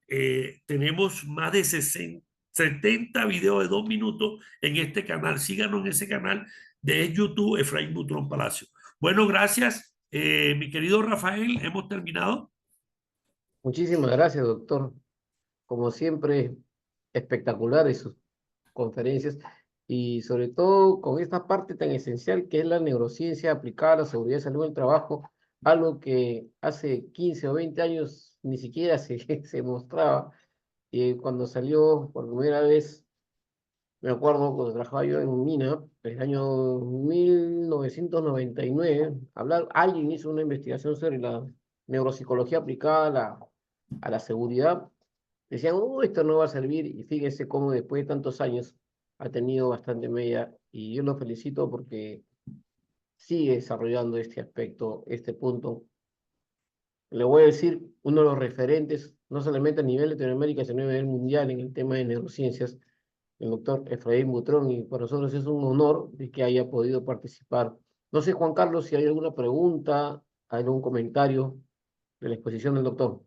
tenemos más de 70 videos de 2 minutos en este canal. Síganos en ese canal de YouTube, Efraín Butrón Palacio. Bueno, gracias, mi querido Rafael. Hemos terminado. Muchísimas gracias, doctor. Como siempre, espectaculares sus conferencias y sobre todo con esta parte tan esencial que es la neurociencia aplicada a la seguridad y salud en el trabajo, algo que hace 15 o 20 años ni siquiera se mostraba. Cuando salió por primera vez, me acuerdo cuando trabajaba yo en Mina, en el año 1999, alguien hizo una investigación sobre la neuropsicología aplicada a la seguridad. Decían, esto no va a servir, y fíjese cómo después de tantos años ha tenido bastante media, y yo lo felicito porque sigue desarrollando este aspecto, este punto. Le voy a decir, uno de los referentes, no solamente a nivel de Latinoamérica, sino a nivel mundial en el tema de neurociencias, el doctor Efraín Butrón, y para nosotros es un honor de que haya podido participar. No sé, Juan Carlos, si hay alguna pregunta, algún comentario de la exposición del doctor.